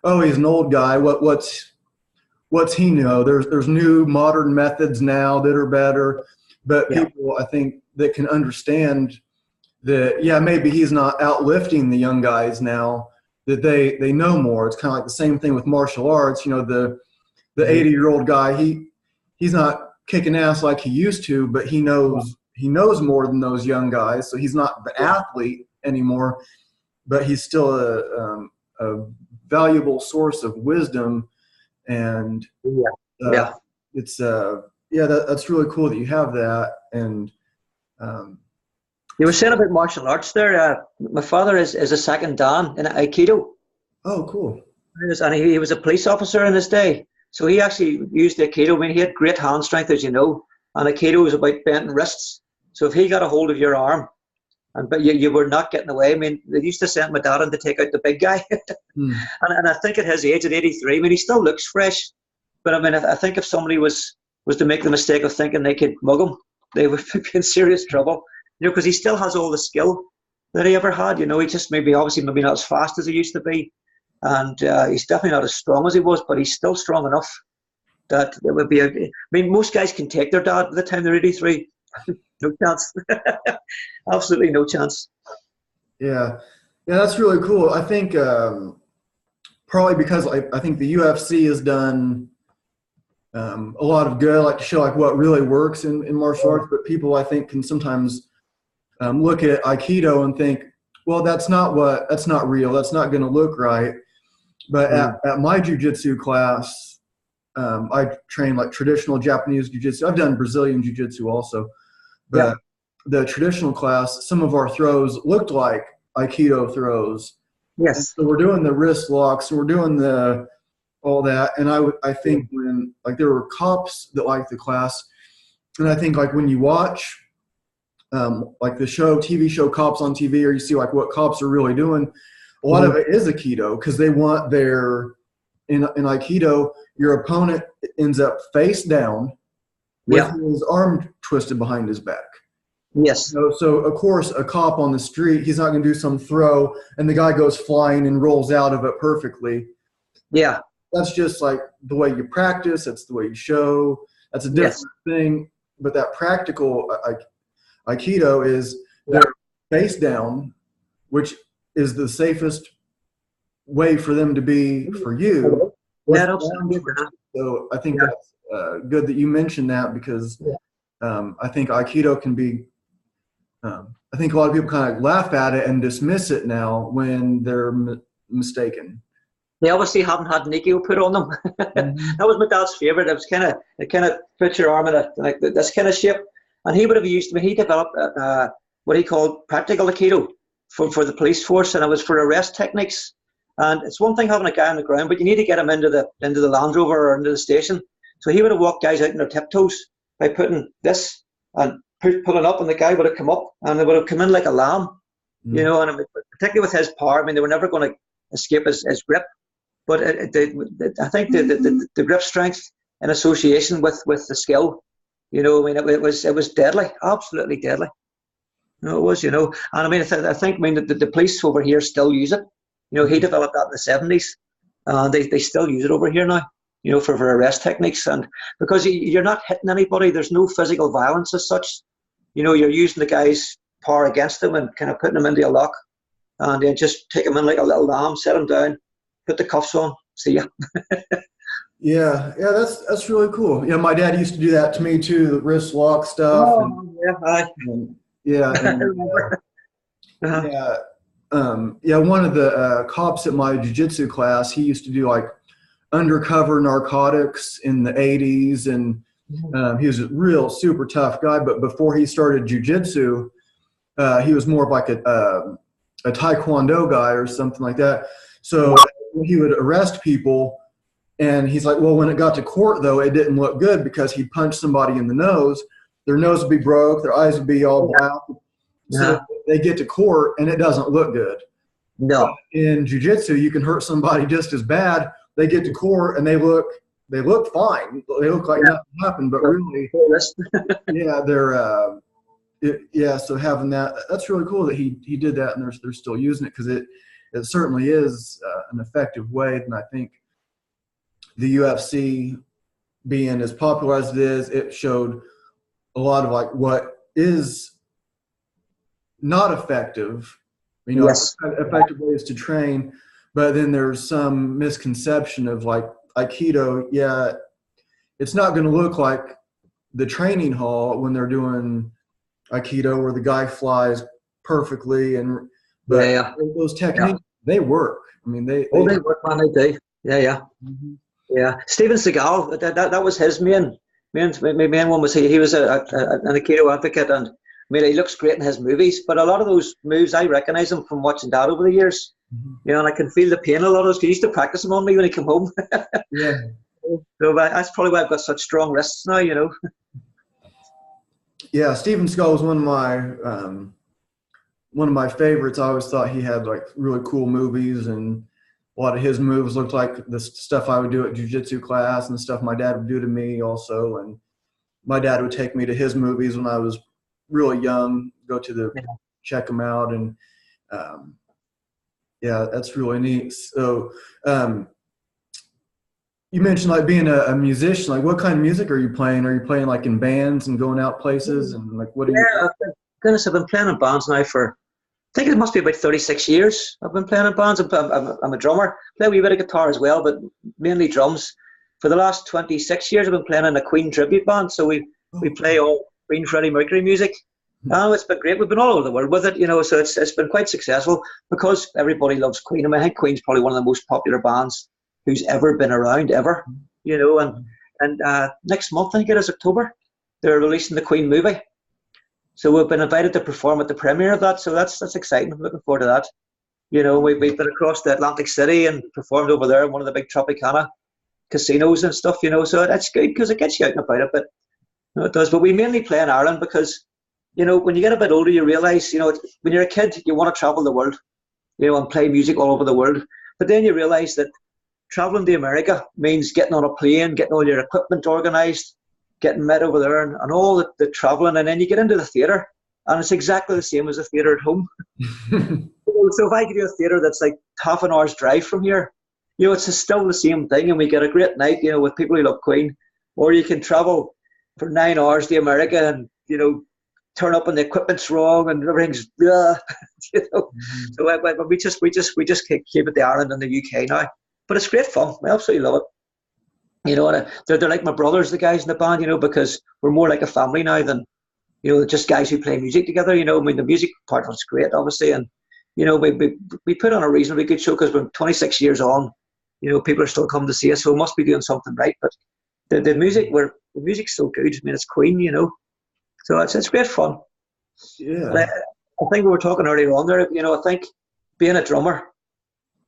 Speaker 1: oh, he's an old guy. What's he know? There's new modern methods now that are better, but people, I think, that can understand that, yeah, maybe he's not outlifting the young guys now, that they know more. It's kind of like the same thing with martial arts. The 80-year-old guy, he's not kicking ass like he used to, but he knows more than those young guys. So he's not the athlete anymore, but he's still a valuable source of wisdom. And it's that's really cool that you have that. And
Speaker 2: you were saying about martial arts there. My father is a second dan in Aikido.
Speaker 1: Oh, cool.
Speaker 2: And he was a police officer in his day, so he actually used Aikido. I mean, he had great hand strength, as you know, and Aikido was about bending wrists. So if he got a hold of your arm, but you were not getting away. I mean, they used to send my dad in to take out the big guy. And I think at his age, at 83, I mean, he still looks fresh. But I mean, I think if somebody was to make the mistake of thinking they could mug him, they would be in serious trouble. Because he still has all the skill that he ever had. He just maybe not as fast as he used to be. And he's definitely not as strong as he was, but he's still strong enough that it would be I mean, most guys can take their dad by the time they're 83. No chance. Absolutely no chance.
Speaker 1: Yeah, that's really cool. I think probably because I think the UFC has done a lot of good, like to show like what really works in martial arts. But people, I think, can sometimes look at Aikido and think, well, that's not real. That's not going to look right. But at my jiu-jitsu class, I train like traditional Japanese jiu-jitsu. I've done Brazilian jiu-jitsu also. But the traditional class, some of our throws looked like Aikido throws.
Speaker 2: Yes.
Speaker 1: And so we're doing the wrist locks, and we're doing all that. And I think when, like, there were cops that liked the class, and I think like when you watch like the TV show Cops on TV, or you see like what cops are really doing, a lot of it is Aikido, because they want in Aikido, your opponent ends up face down with his arm twisted behind his back.
Speaker 2: Yes.
Speaker 1: So of course, a cop on the street, he's not going to do some throw and the guy goes flying and rolls out of it perfectly.
Speaker 2: Yeah.
Speaker 1: That's just like the way you practice. That's the way you show. That's a different thing. But that practical Aikido is they're face down, which is the safest way for them to be for you. So I think that's good that you mentioned that, because I think Aikido can be, I think a lot of people kind of laugh at it and dismiss it now when they're mistaken.
Speaker 2: They obviously haven't had Nikio put on them. That was my dad's favorite. It kind of put your arm in like this kind of shape. And he would have used, he developed what he called practical Aikido for the police force, and it was for arrest techniques. And it's one thing having a guy on the ground, but you need to get him into the Land Rover or into the station. So he would have walked guys out in their tiptoes by putting this and pulling up, and the guy would have come up, and they would have come in like a lamb, and particularly with his power. I mean, they were never going to escape his grip, but I think the grip strength in association with the skill, it was deadly, absolutely deadly. It was, and I mean, I think the police over here still use it. He developed that in the 70s, and they still use it over here now, for arrest techniques. And because you're not hitting anybody, there's no physical violence as such. You're using the guy's power against them and kind of putting them into a lock, and then just take them in like a little lamb, set them down, put the cuffs on, see ya.
Speaker 1: Yeah, that's really cool. My dad used to do that to me too, the wrist lock stuff.
Speaker 2: Oh,
Speaker 1: Yeah,
Speaker 2: I
Speaker 1: and
Speaker 2: remember. Uh-huh.
Speaker 1: yeah, yeah. One of the cops at my jujitsu class, he used to do like undercover narcotics in the '80s, and he was a real super tough guy. But before he started jujitsu, he was more of like a taekwondo guy or something like that. So he would arrest people, and he's like, well, when it got to court, though, it didn't look good because he'd punch somebody in the nose. Their nose would be broke, their eyes would be all black. So
Speaker 2: Uh-huh.
Speaker 1: they get to court, and it doesn't look good. But
Speaker 2: No.
Speaker 1: in jiu-jitsu, you can hurt somebody just as bad. They get to court, and they look fine. They look like
Speaker 2: Yeah.
Speaker 1: nothing happened, but really,
Speaker 2: Tourist.
Speaker 1: yeah, they're yeah. So having that's really cool that he did that, and they're still using it because it certainly is an effective way. And I think the UFC being as popular as it is, it showed a lot of like what is not effective. You know,
Speaker 2: Yes.
Speaker 1: effective ways to train, but then there's some misconception of like Aikido. Yeah, it's not going to look like the training hall when they're doing Aikido, where the guy flies perfectly,
Speaker 2: Yeah,
Speaker 1: but
Speaker 2: yeah,
Speaker 1: those
Speaker 2: yeah.
Speaker 1: techniques they work. I mean,
Speaker 2: Oh,
Speaker 1: they
Speaker 2: they work, man, they do. Yeah, yeah.
Speaker 1: Mhm.
Speaker 2: Yeah, Steven Seagal. That was his main one was he was an Aikido advocate, and I mean he looks great in his movies. But a lot of those moves I recognise him from watching Dad over the years.
Speaker 1: Mhm.
Speaker 2: You know, and I can feel the pain in a lot of those. 'Cause he used to practice them on me when he came home.
Speaker 1: Yeah,
Speaker 2: So that's probably why I've got such strong wrists now. You know.
Speaker 1: yeah. Steven Skull was one of my favorites. I always thought he had like really cool movies, and a lot of his moves looked like the stuff I would do at jujitsu class and stuff my dad would do to me also. And my dad would take me to his movies when I was really young, go to the check them out, and um, yeah, that's really neat. So um, you mentioned like being a musician. Like, what kind of music are you playing? Are you playing like in bands and going out places? And like, what are you?
Speaker 2: Yeah, goodness, I've been playing in bands now for I think it must be about 36 years. I've been playing in bands. I'm a drummer. Play a wee bit of guitar as well, but mainly drums. For the last 26 years, I've been playing in a Queen tribute band. So we
Speaker 1: Oh,
Speaker 2: play all Queen Freddie Mercury music. Oh, it's been great. We've been all over the world with it, you know. So it's been quite successful because everybody loves Queen. I mean, I think Queen's probably one of the most popular bands who's ever been around ever, you know. And next month, I think it is October, they're releasing the Queen movie. So we've been invited to perform at the premiere of that. So that's exciting. I'm looking forward to that. You know, we've been across the Atlantic City and performed over there in one of the big Tropicana casinos and stuff. You know, so that's good because it gets you out and about a bit. You know, it does. But we mainly play in Ireland because, you know, when you get a bit older, you realise, you know, when you're a kid, you want to travel the world, you know, and play music all over the world. But then you realise that traveling to America means getting on a plane, getting all your equipment organised, getting met over there, and all the traveling, and then you get into the theatre, and it's exactly the same as a theatre at home. So if I give you a theatre that's like half an hour's drive from here, you know, it's still the same thing, and we get a great night, you know, with people who love Queen. Or you can travel for 9 hours to America and, you know, turn up and the equipment's wrong and everything's, you know. So we just keep it to Ireland and the UK now. But it's great fun. We absolutely love it. You know, and they're like my brothers, the guys in the band, you know, because we're more like a family now than, you know, just guys who play music together. You know, I mean, the music part was great, obviously, and you know, we put on a reasonably good show because we're 26 years on. You know, people are still coming to see us, so we must be doing something right. But the music's so good. I mean, it's Queen, you know, so it's great fun. And
Speaker 1: yeah.
Speaker 2: I think we were talking earlier on there. You know, I think being a drummer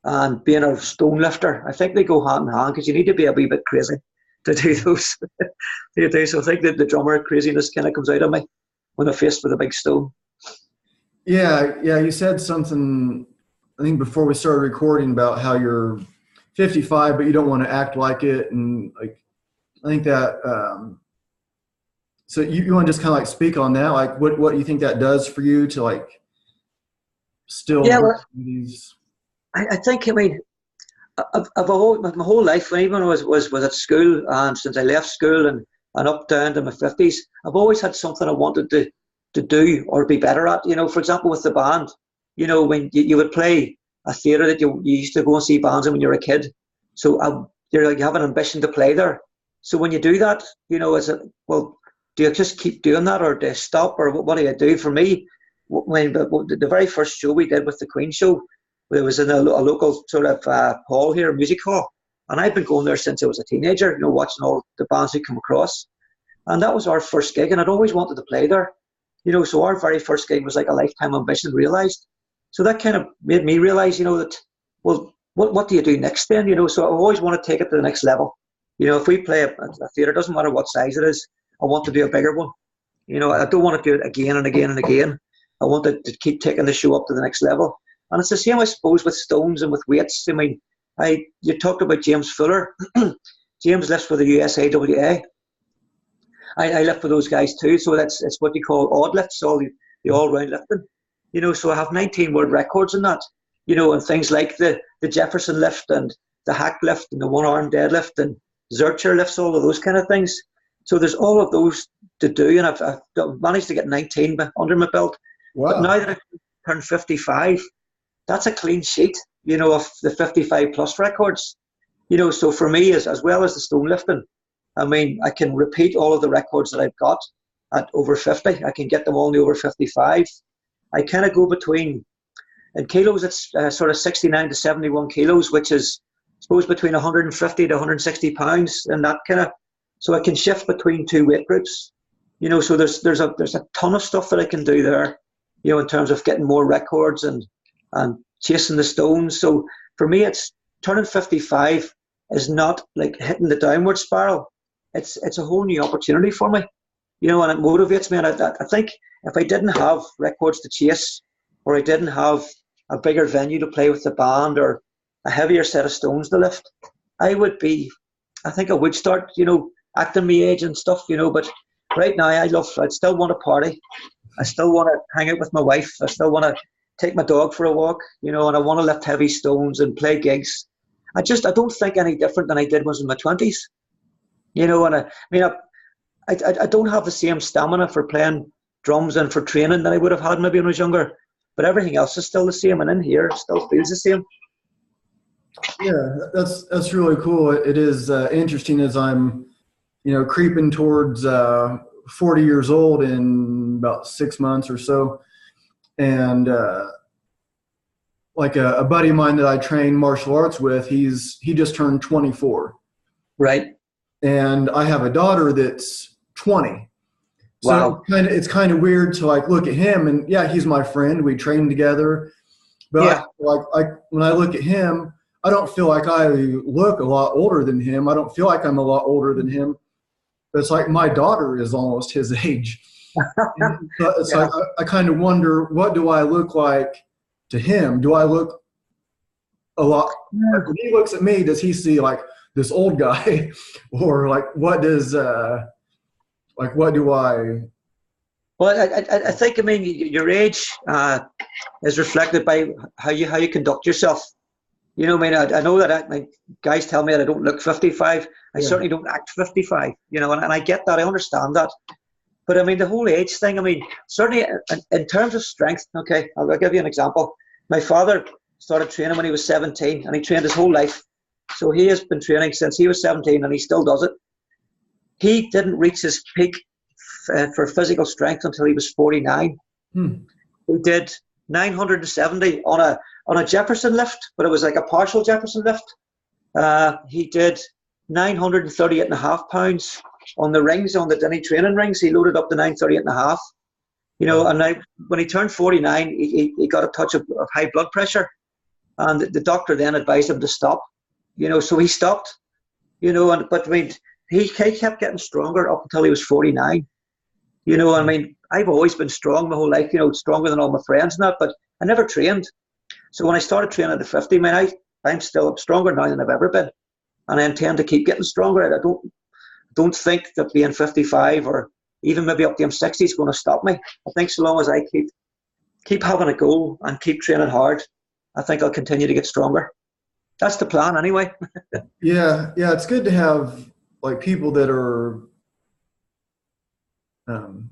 Speaker 2: and being a stone lifter, I think they go hand in hand because you need to be a wee bit crazy to do those. To do so. I think that the drummer craziness kind of comes out of me when I'm faced with a big stone.
Speaker 1: Yeah, yeah. You said something, I think, before we started recording about how you're 55, but you don't want to act like it, and like I think that. So you want to just kind of like speak on that, like what do you think that does for you to like still
Speaker 2: Yeah,
Speaker 1: do
Speaker 2: well,
Speaker 1: these?
Speaker 2: I think, I mean, my whole life, even when I was at school, and since I left school and up down to my 50s, I've always had something I wanted to do or be better at. You know, for example, with the band, you know, when you would play a theatre that you used to go and see bands in when you were a kid. So you're like, you have an ambition to play there. So when you do that, you know, well, do I just keep doing that, or do I stop, or what do I do? For me, when the very first show we did with the Queen show, it was in a local sort of hall here, a music hall, and I've been going there since I was a teenager, you know, watching all the bands who come across, and that was our first gig, and I'd always wanted to play there, you know, so our very first gig was like a lifetime ambition realised. So that kind of made me realise, you know, that, well, what do you do next then, you know? So I always want to take it to the next level. You know, if we play a theatre, doesn't matter what size it is, I want to do a bigger one. You know, I don't want to do it again and again and again. I want to keep taking the show up to the next level. And it's the same, I suppose, with Stones and with weights. I mean, you talked about James Fuller. James lifts for the USAWA. I lift for those guys too. So it's what you call odd lifts, all the all-round lifting. You know, so I have 19 world records in that. You know, and things like the Jefferson lift and the hack lift and the one-arm deadlift and Zercher lifts, all of those kind of things. So there's all of those to do, and I've managed to get 19 under my belt. Wow. But now that I've turned 55, that's a clean sheet, you know, of the 55 plus records. You know, so for me, as well as the stone lifting, I mean, I can repeat all of the records that I've got at over 50. I can get them all in the over 55. I kind of go between, in kilos, it's sort of 69 to 71 kilos, which is, I suppose, between 150 to 160 pounds, and that kind of, so I can shift between two weight groups. You know, so there's a ton of stuff that I can do there, you know, in terms of getting more records and chasing the stones. So for me, it's turning 55 is not like hitting the downward spiral. It's a whole new opportunity for me, you know, and it motivates me. And I think if I didn't have records to chase, or I didn't have a bigger venue to play with the band, or a heavier set of stones to lift, I think I would start, you know, acting my age and stuff, you know. But right now, I'd still want to party. I still want to hang out with my wife. I still want to take my dog for a walk, you know, and I want to lift heavy stones and play gigs. I don't think any different than I did when I was in my 20s, you know. And I don't have the same stamina for playing drums and for training that I would have had maybe when I was younger, but everything else is still the same, and in here it still feels the same.
Speaker 1: Yeah, that's really cool. It is interesting as I'm, you know, creeping towards 40 years old in about 6 months or so, and like a buddy of mine that I train martial arts with, he just turned 24,
Speaker 2: right?
Speaker 1: And I have a daughter that's 20. So
Speaker 2: wow.
Speaker 1: It's kind of weird to like look at him, and yeah, he's my friend. We train together, but yeah. When I look at him, I don't feel like I look a lot older than him. I don't feel like I'm a lot older than him. But it's like my daughter is almost his age. So it's like I kind of wonder, what do I look like to him? Do I look a lot? Like when he looks at me, does he see like this old guy, or like what does what do I?
Speaker 2: Well, I think, I mean, your age is reflected by how you conduct yourself. You know, I mean, I know that my guys tell me that I don't look 55. I certainly don't act 55, you know, and I get that. I understand that. But I mean, the whole age thing, I mean, certainly in terms of strength, okay, I'll give you an example. My father started training when he was 17, and he trained his whole life. So he has been training since he was 17, and he still does it. He didn't reach his peak for physical strength until he was 49. He did 970 on a Jefferson lift, but it was like a partial Jefferson lift. He did 938.5 pounds on the rings, on the Dinnie training rings. He loaded up to 938.5. You know, and now when he turned 49, he got a touch of high blood pressure, and the doctor then advised him to stop. You know, so he stopped. You know, but I mean, he kept getting stronger up until he was 49. You know, I mean, I've always been strong my whole life. You know, stronger than all my friends and that, but I never trained. So when I started training at 50, man, I'm still stronger now than I've ever been, and I intend to keep getting stronger. I don't think that being 55 or even maybe up to I'm 60 is going to stop me. I think so long as I keep having a goal and keep training hard, I think I'll continue to get stronger. That's the plan, anyway.
Speaker 1: Yeah, it's good to have like people that are kind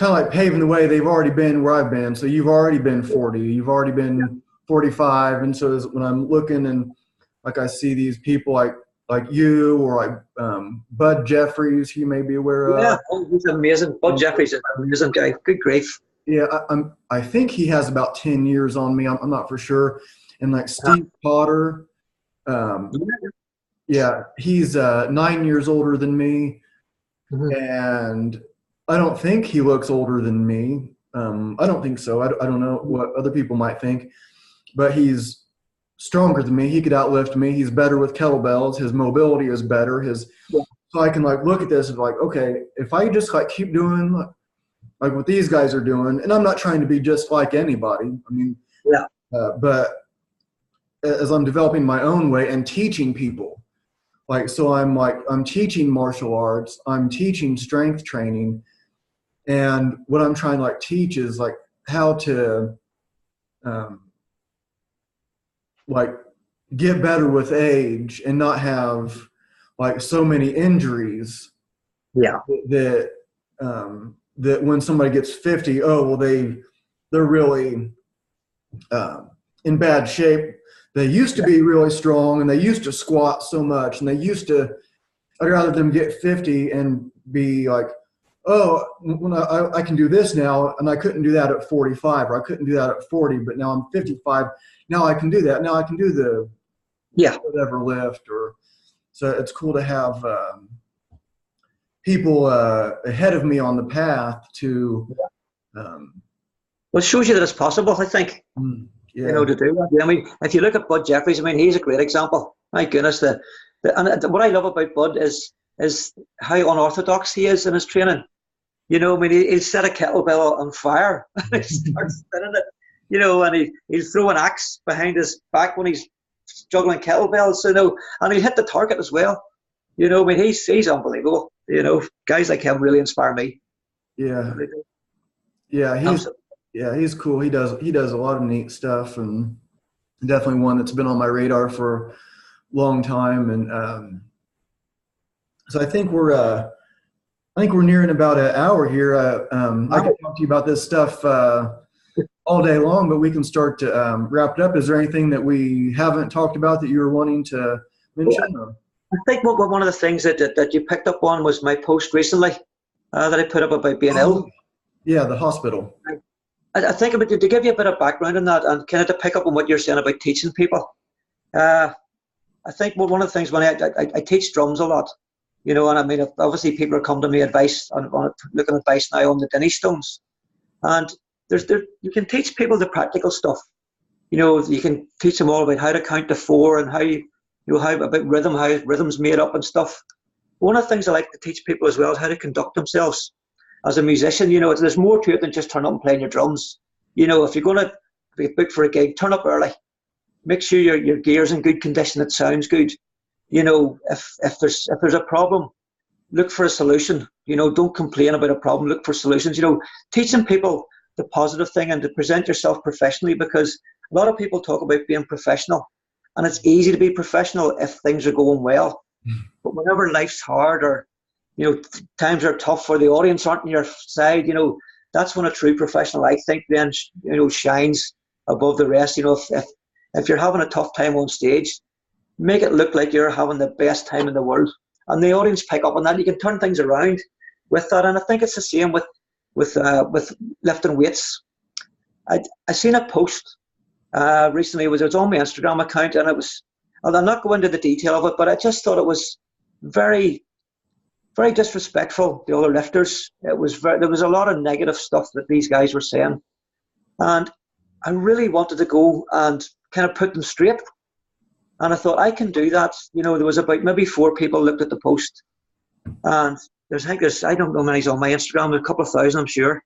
Speaker 1: of like paving the way. They've already been where I've been. So you've already been 40. You've already been 45. And so when I'm looking and like I see these people, like like you or like Bud Jeffries, you may be aware
Speaker 2: Yeah,
Speaker 1: of.
Speaker 2: oh, he's amazing. Bud Jeffries is an amazing guy. Good grief.
Speaker 1: Yeah, I think he has about 10 years on me. I'm not for sure. And like Steve Potter, um,
Speaker 2: Yeah.
Speaker 1: yeah, he's 9 years older than me,
Speaker 2: Mhm.
Speaker 1: and I don't think he looks older than me. I don't think so. I don't know what other people might think, but he's stronger than me. He could outlift me. He's better with kettlebells. His mobility is better.
Speaker 2: Yeah.
Speaker 1: So I can like look at this and like, okay, if I just like keep doing like what these guys are doing, and I'm not trying to be just like anybody. I mean,
Speaker 2: Yeah.
Speaker 1: but as I'm developing my own way and teaching people, like, so I'm teaching martial arts, I'm teaching strength training, and what I'm trying to like teach is like how to um, like get better with age and not have like so many injuries
Speaker 2: Yeah.
Speaker 1: that that when somebody gets 50, oh well, they're really in bad shape. They used to be really strong and they used to squat so much and they used to. I'd rather them get 50 and be like, oh, when I can do this now, and I couldn't do that at 45, or I couldn't do that at 40, but now I'm 55. Now I can do that. Now I can do the
Speaker 2: Yeah.
Speaker 1: whatever lift. Or so it's cool to have people ahead of me on the path to. Um,
Speaker 2: Well, it shows you that it's possible, I think,
Speaker 1: yeah.
Speaker 2: to do that. Yeah, I mean, if you look at Bud Jeffries, I mean, he's a great example. My goodness, what I love about Bud is how unorthodox he is in his training. I mean, he'll set a kettlebell on fire and he starts spinning it, and he'll throw an axe behind his back when he's juggling kettlebells, and he'll hit the target as well. I mean, he's unbelievable. Guys like him really inspire me.
Speaker 1: Yeah.
Speaker 2: Really do.
Speaker 1: Yeah,
Speaker 2: Absolutely.
Speaker 1: he's cool. He does a lot of neat stuff, and definitely one that's been on my radar for a long time. And so I think we're nearing about an hour here. I could talk to you about this stuff all day long, but we can start to wrap it up. Is there anything that we haven't talked about that you were wanting to mention? Or?
Speaker 2: I think one of the things that you picked up on was my post recently that I put up about being ill.
Speaker 1: Yeah, the hospital.
Speaker 2: I think about to give you a bit of background on that and kind of to pick up on what you're saying about teaching people. I think one of the things when I teach drums a lot, and I mean, obviously people are coming to me advice on looking at advice now on the Dinnie Stones, and you can teach people the practical stuff. You can teach them all about how to count to 4 and how about rhythm, how rhythm's made up and stuff. One of the things I like to teach people as well is how to conduct themselves as a musician. There's more to it than just turn up and playing your drums. If you're going to be booked for a gig, turn up early. Make sure your gear's in good condition. It sounds good. If there's a problem, look for a solution. Don't complain about a problem. Look for solutions. Teaching people the positive thing and to present yourself professionally, because a lot of people talk about being professional, and it's easy to be professional if things are going well. But whenever life's hard or times are tough or the audience aren't on your side, that's when a true professional, I think, then shines above the rest. If you're having a tough time on stage, make it look like you're having the best time in the world, and the audience pick up on that. You can turn things around with that, and I think it's the same with lifting weights. I seen a post recently. It was on my Instagram account, and I'm not going into the detail of it, but I just thought it was very, very disrespectful, the other lifters. There was a lot of negative stuff that these guys were saying, and I really wanted to go and kind of put them straight. And I thought, I can do that. There was about maybe 4 people looked at the post, and I don't know how many's on my Instagram, a couple of thousand, I'm sure.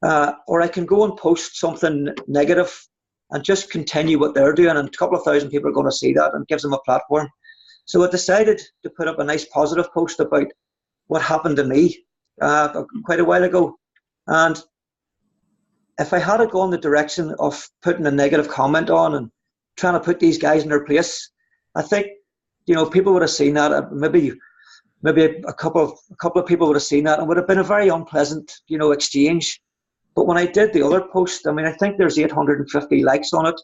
Speaker 2: Or I can go and post something negative and just continue what they're doing, and a couple of thousand people are going to see that, and it gives them a platform. So I decided to put up a nice positive post about what happened to me quite a while ago. And if I had gone the direction of putting a negative comment on and trying to put these guys in their place, I think people would have seen that. Maybe a couple of people would have seen that, and it would have been a very unpleasant exchange. But when I did the other post, I mean, I think there's 850 likes on it,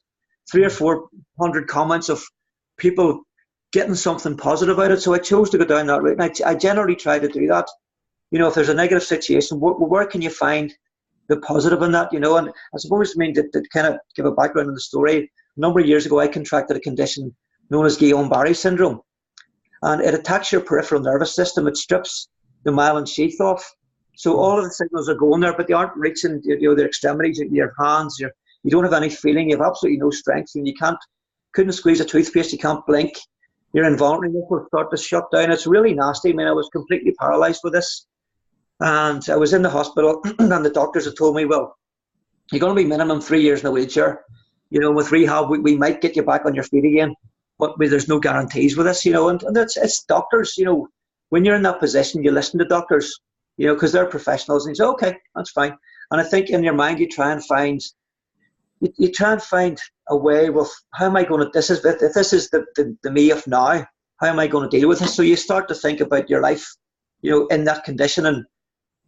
Speaker 2: 300 or 400 comments of people getting something positive out of it. So I chose to go down that route. And I generally try to do that. You know, if there's a negative situation, where can you find the positive in that, you know? And I suppose, I mean, to kind of give a background on the story, a number of years ago, I contracted a condition known as Guillain-Barré syndrome. And it attacks your peripheral nervous system. It strips the myelin sheath off. So all of the signals are going there, but they aren't reaching, you know, their extremities, your hands. You don't have any feeling. You have absolutely no strength, and you couldn't squeeze a toothpaste. You can't blink. Your involuntary muscles start to shut down. It's really nasty. I mean, I was completely paralyzed with this. And I was in the hospital, and the doctors had told me, well, you're going to be minimum 3 years in a wheelchair. You know, with rehab, we might get you back on your feet again, but there's no guarantees with this, you know. And it's doctors, you know, when you're in that position, you listen to doctors, you know, because they're professionals, and you say, okay, that's fine. And I think in your mind, you try and find a way. Well, how am I going to? If this is the me of now, how am I going to deal with this? So you start to think about your life, you know, in that condition, and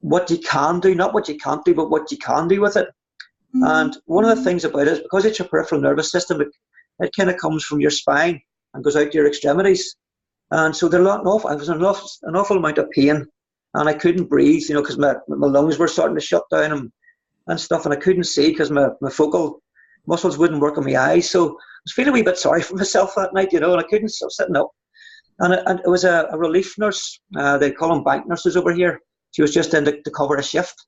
Speaker 2: what you can do, not what you can't do, but what you can do with it. And one of the things about it is, because it's your peripheral nervous system, it kind of comes from your spine and goes out to your extremities. And so I was in an awful amount of pain, and I couldn't breathe, you know, because my lungs were starting to shut down and stuff, and I couldn't see because my focal muscles wouldn't work on my eyes. So I was feeling a wee bit sorry for myself that night, you know, and I couldn't stop sitting up. And it was a relief nurse, they call them bank nurses over here. She was just in to cover a shift.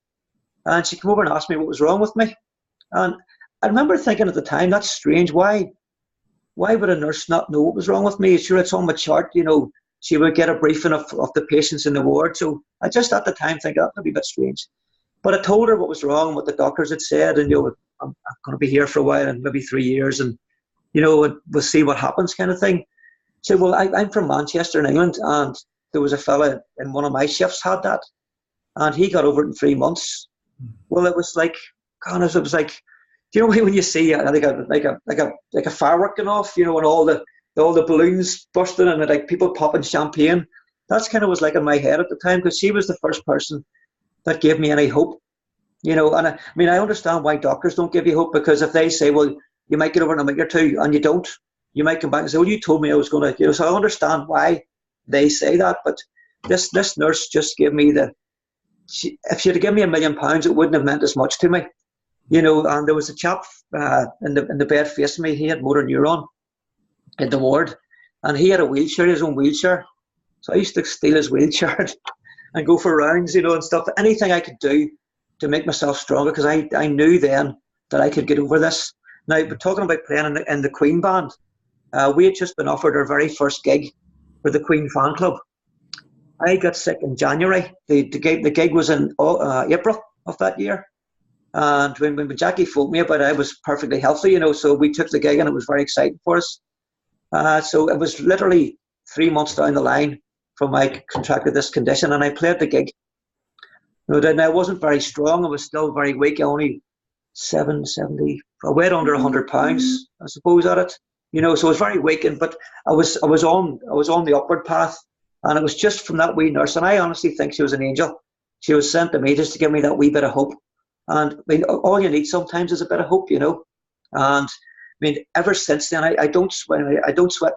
Speaker 2: And she came over and asked me what was wrong with me. And I remember thinking at the time, that's strange. Why would a nurse not know what was wrong with me? Sure, it's on my chart, you know. She would get a briefing of the patients in the ward. So I just at the time think that would be a bit strange. But I told her what was wrong, what the doctors had said, and, you know, I'm going to be here for a while, and maybe 3 years, and, you know, we'll see what happens, kind of thing. She said, well, I'm from Manchester in England, and there was a fella in one of my shifts had that, and he got over it in 3 months. Well, it was like, God, it was like, do you know when you see like a firework going off, you know, and all the balloons bursting and like people popping champagne? That's kind of was like in my head at the time, because she was the first person that gave me any hope, you know. And I mean, I understand why doctors don't give you hope, because if they say, well, you might get over in a week or two, and you don't, you might come back and say, well, you told me I was going to, you know. So I understand why they say that, but this nurse just gave me if she had given me £1 million, it wouldn't have meant as much to me, you know. And there was a chap in the bed facing me. He had motor neuron in the ward, and he had a wheelchair, his own wheelchair. So I used to steal his wheelchair and go for rounds, you know, and stuff. Anything I could do to make myself stronger, because I knew then that I could get over this. Now, but talking about playing in the Queen band, we had just been offered our very first gig for the Queen fan club. I got sick in January. The gig was in April of that year. And when Jackie phoned me about it, I was perfectly healthy, you know, so we took the gig, and it was very exciting for us. So it was literally 3 months down the line from I contracted this condition, and I played the gig. You know, I wasn't very strong. I was still very weak. I only 770. I weighed under 100 pounds, I suppose, at it. You know, so I was very weak, but I was on the upward path, and it was just from that wee nurse. And I honestly think she was an angel. She was sent to me just to give me that wee bit of hope. And I mean, all you need sometimes is a bit of hope, you know. And I mean, ever since then, I don't sweat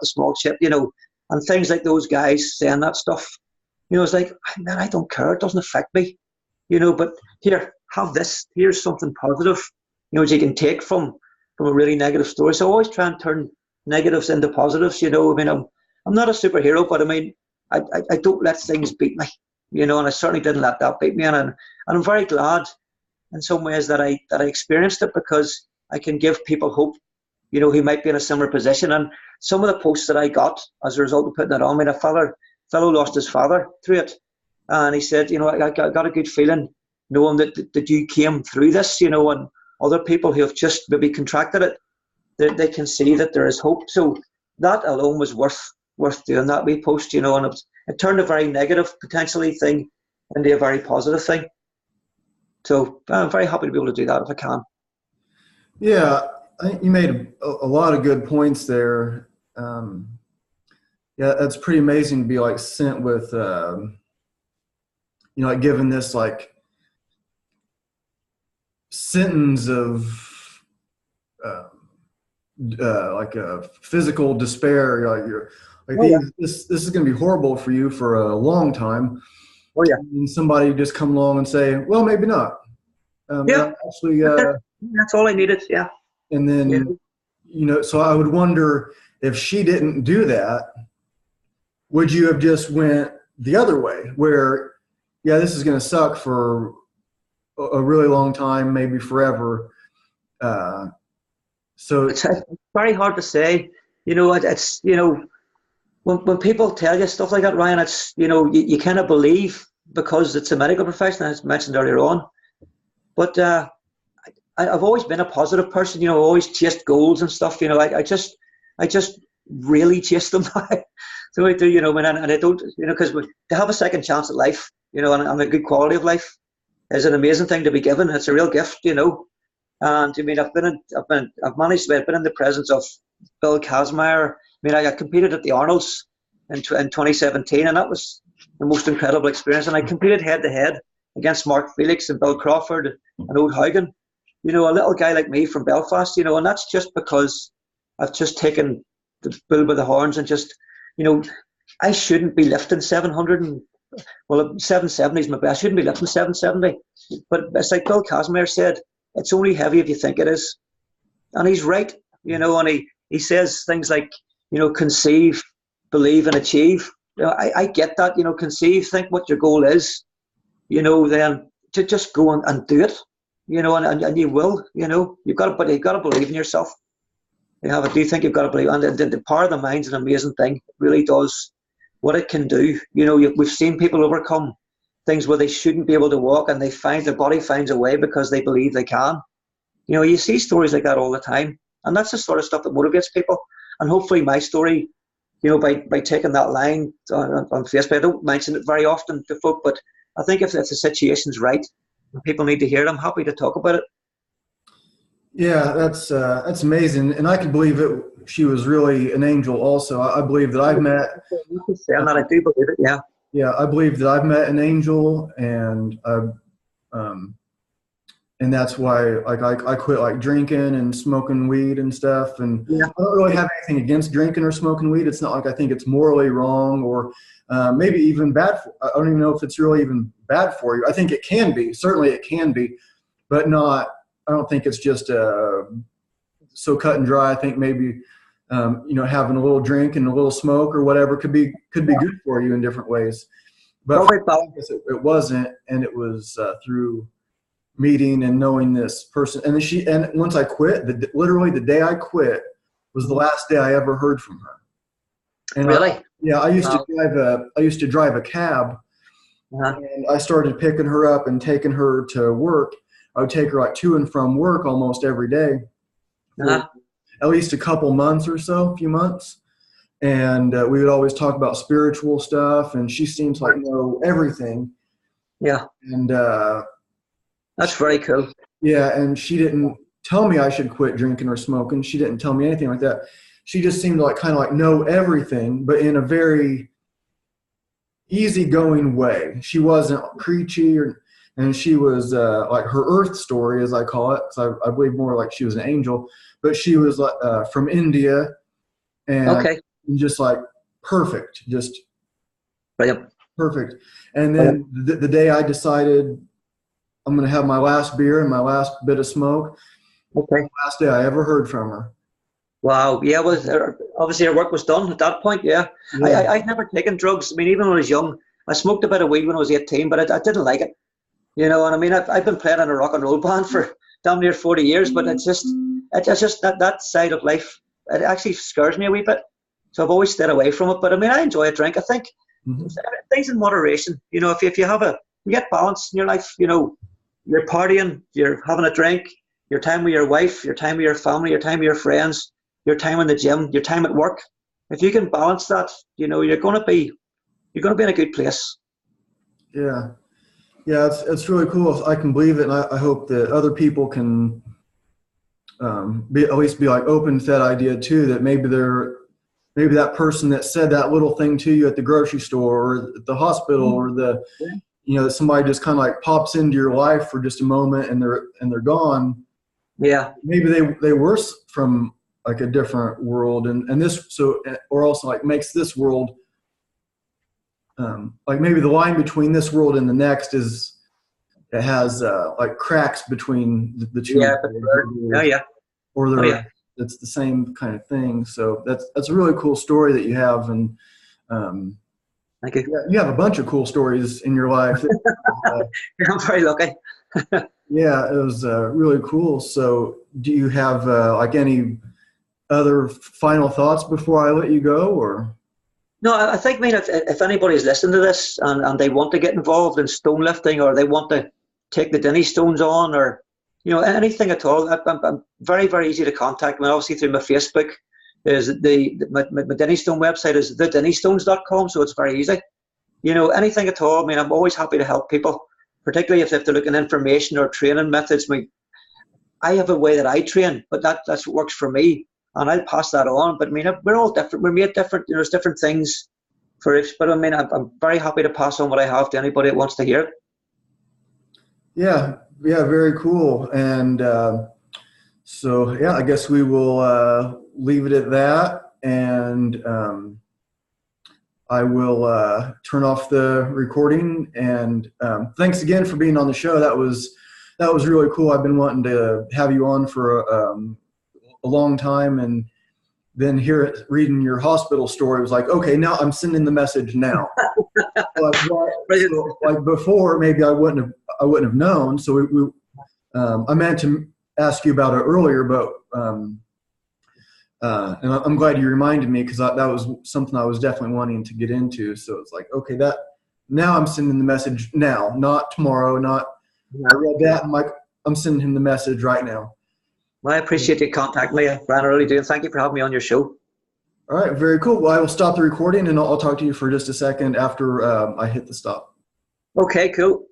Speaker 2: the small chip, you know. And things like those guys saying that stuff, you know, it's like, man, I don't care. It doesn't affect me, you know. But here, have this. Here's something positive, you know, that you can take from a really negative story. So I always try and turn negatives into positives, you know. I mean, I'm not a superhero, but I mean, I don't let things beat me, you know. And I certainly didn't let that beat me. And I'm very glad in some ways that I experienced it, because I can give people hope, you know, who might be in a similar position. And some of the posts that I got as a result of putting it on, I mean, a fellow lost his father through it. And he said, you know, I got a good feeling knowing that you came through this, you know, and other people who have just maybe contracted it, they can see that there is hope. So that alone was worth doing that wee post, you know, and it turned a very negative potentially thing into a very positive thing. So I'm very happy to be able to do that if I can.
Speaker 1: Yeah, I think you made a lot of good points there. Yeah, that's pretty amazing to be like sent with, you know, like given this like sentence of like a physical despair. Like
Speaker 2: Oh yeah.
Speaker 1: this is going to be horrible for you for a long time.
Speaker 2: Oh yeah.
Speaker 1: And somebody just come along and say, well, maybe not.
Speaker 2: Yeah.
Speaker 1: Actually,
Speaker 2: That's it. That's all I needed. Yeah.
Speaker 1: and
Speaker 2: Yeah.
Speaker 1: then, so I would wonder if she didn't do that, would you have just went the other way where, yeah, this is going to suck for a really long time, maybe forever. Uh, so
Speaker 2: It's very hard to say. It's when people tell you stuff like that, Ryan, it's you kind of believe because it's a medical profession, as mentioned earlier on. But I've always been a positive person. Always chased goals and stuff. I just really chase them. So I do. And I don't. Because to have a second chance at life, and a good quality of life is an amazing thing to be given. It's a real gift. And I mean, I've managed to been in the presence of Bill Kazmaier. I mean, I competed at the Arnold's in 2017, and that was the most incredible experience. And I competed head to head against Mark Felix and Bill Crawford and Old Haugen. A little guy like me from Belfast. And that's just because I've just taken the bull by the horns and just, I shouldn't be lifting 770 is my best. I shouldn't be lifting 770. But it's like Bill Kazmaier said, it's only heavy if you think it is. And he's right, and he says things like, conceive, believe and achieve. I get that, conceive, think what your goal is, then to just go and do it, and you will, you've got to believe in yourself. I do think you've got to believe, and the power of the mind's an amazing thing. It really does what it can do. We've seen people overcome things where they shouldn't be able to walk, and their body finds a way because they believe they can. You see stories like that all the time, and that's the sort of stuff that motivates people. And hopefully my story, by taking that line on Facebook, I don't mention it very often to folk, but I think if the situation's right, and people need to hear it, I'm happy to talk about it.
Speaker 1: Yeah, that's amazing, and I can believe it. She was really an angel. Also, I believe that I've met.
Speaker 2: And I do believe it. Yeah.
Speaker 1: Yeah, I believe that I've met an angel, and and that's why I quit drinking and smoking weed and stuff. And
Speaker 2: Yeah.
Speaker 1: I don't really have anything against drinking or smoking weed. It's not like I think it's morally wrong or maybe even bad. I don't even know if it's really even bad for you. I think it can be. Certainly, it can be, but not. I don't think it's just so cut and dry. I think maybe having a little drink and a little smoke or whatever could be good for you in different ways. But it wasn't, and it was through meeting and knowing this person. And once I quit, literally the day I quit was the last day I ever heard from her. And
Speaker 2: really?
Speaker 1: I used to drive a cab, and I started picking her up and taking her to work. I would take her to and from work almost every day, for at least a couple months or so, a few months. And we would always talk about spiritual stuff, and she seems to know everything.
Speaker 2: Yeah.
Speaker 1: And
Speaker 2: that's very cool.
Speaker 1: Yeah, and she didn't tell me I should quit drinking or smoking. She didn't tell me anything like that. She just seemed to kind of know everything, but in a very easygoing way. She wasn't preachy and she was like her earth story, as I call it, because I believe more like she was an angel. But she was from India, and just perfect, just perfect. And then the day I decided I'm going to have my last beer and my last bit of smoke, the last day I ever heard from her.
Speaker 2: Wow. Yeah, well, obviously her work was done at that point, yeah. I'd never taken drugs. I mean, even when I was young, I smoked a bit of weed when I was 18, but I didn't like it. And I mean, I've been playing in a rock and roll band for damn near 40 years, but it's just that side of life, it actually scares me a wee bit. So I've always stayed away from it. But I mean, I enjoy a drink. I think things in moderation. If you get balance in your life, you're partying, you're having a drink, your time with your wife, your time with your family, your time with your friends, your time in the gym, your time at work. If you can balance that, you're going to be in a good place.
Speaker 1: Yeah. Yeah, it's really cool. I can believe it, and I hope that other people can at least be open to that idea too. That maybe that person that said that little thing to you at the grocery store or at the hospital or somebody just kind of pops into your life for just a moment and they're gone.
Speaker 2: Yeah.
Speaker 1: Maybe they were from like a different world, and this, so, or also like makes this world, like maybe the line between this world and the next is, it has like cracks between the two.
Speaker 2: Yeah, but oh yeah,
Speaker 1: or
Speaker 2: oh
Speaker 1: they're,
Speaker 2: yeah.
Speaker 1: it's the same kind of thing. So that's a really cool story that you have, and um,
Speaker 2: Thank you.
Speaker 1: yeah, you have a bunch of cool stories in your life.
Speaker 2: I'm very lucky.
Speaker 1: Yeah, it was really cool. So, do you have like any other final thoughts before I let you go, or?
Speaker 2: No, I think, I mean, if anybody's listening to this and they want to get involved in stone lifting, or they want to take the Dinnie Stones on, or anything at all, I'm very, very easy to contact. I mean, obviously through my Facebook, is my Dinnie Stone website is thedinniestones.com, so it's very easy. Anything at all. I mean, I'm always happy to help people, particularly if they're looking at information or training methods. I mean, I have a way that I train, but that's what works for me, and I'll pass that on. But I mean, we're all different. We're made different. There's different things for it. But I mean, I'm very happy to pass on what I have to anybody that wants to hear it.
Speaker 1: Yeah, yeah, very cool. And so, yeah, I guess we will leave it at that. And I will turn off the recording. And thanks again for being on the show. That was really cool. I've been wanting to have you on for a long time, and then reading your hospital story was like, okay, now I'm sending the message now. Like before, maybe I wouldn't have known. So I meant to ask you about it earlier, but and I'm glad you reminded me, because that was something I was definitely wanting to get into. So it's like, okay, that now I'm sending the message now, not tomorrow, not. I read that. I'm sending him the message right now.
Speaker 2: Well, I appreciate you contacting me, Brian. I really do. And thank you for having me on your show.
Speaker 1: All right, very cool. Well, I will stop the recording, and I'll talk to you for just a second after I hit the stop.
Speaker 2: Okay, cool.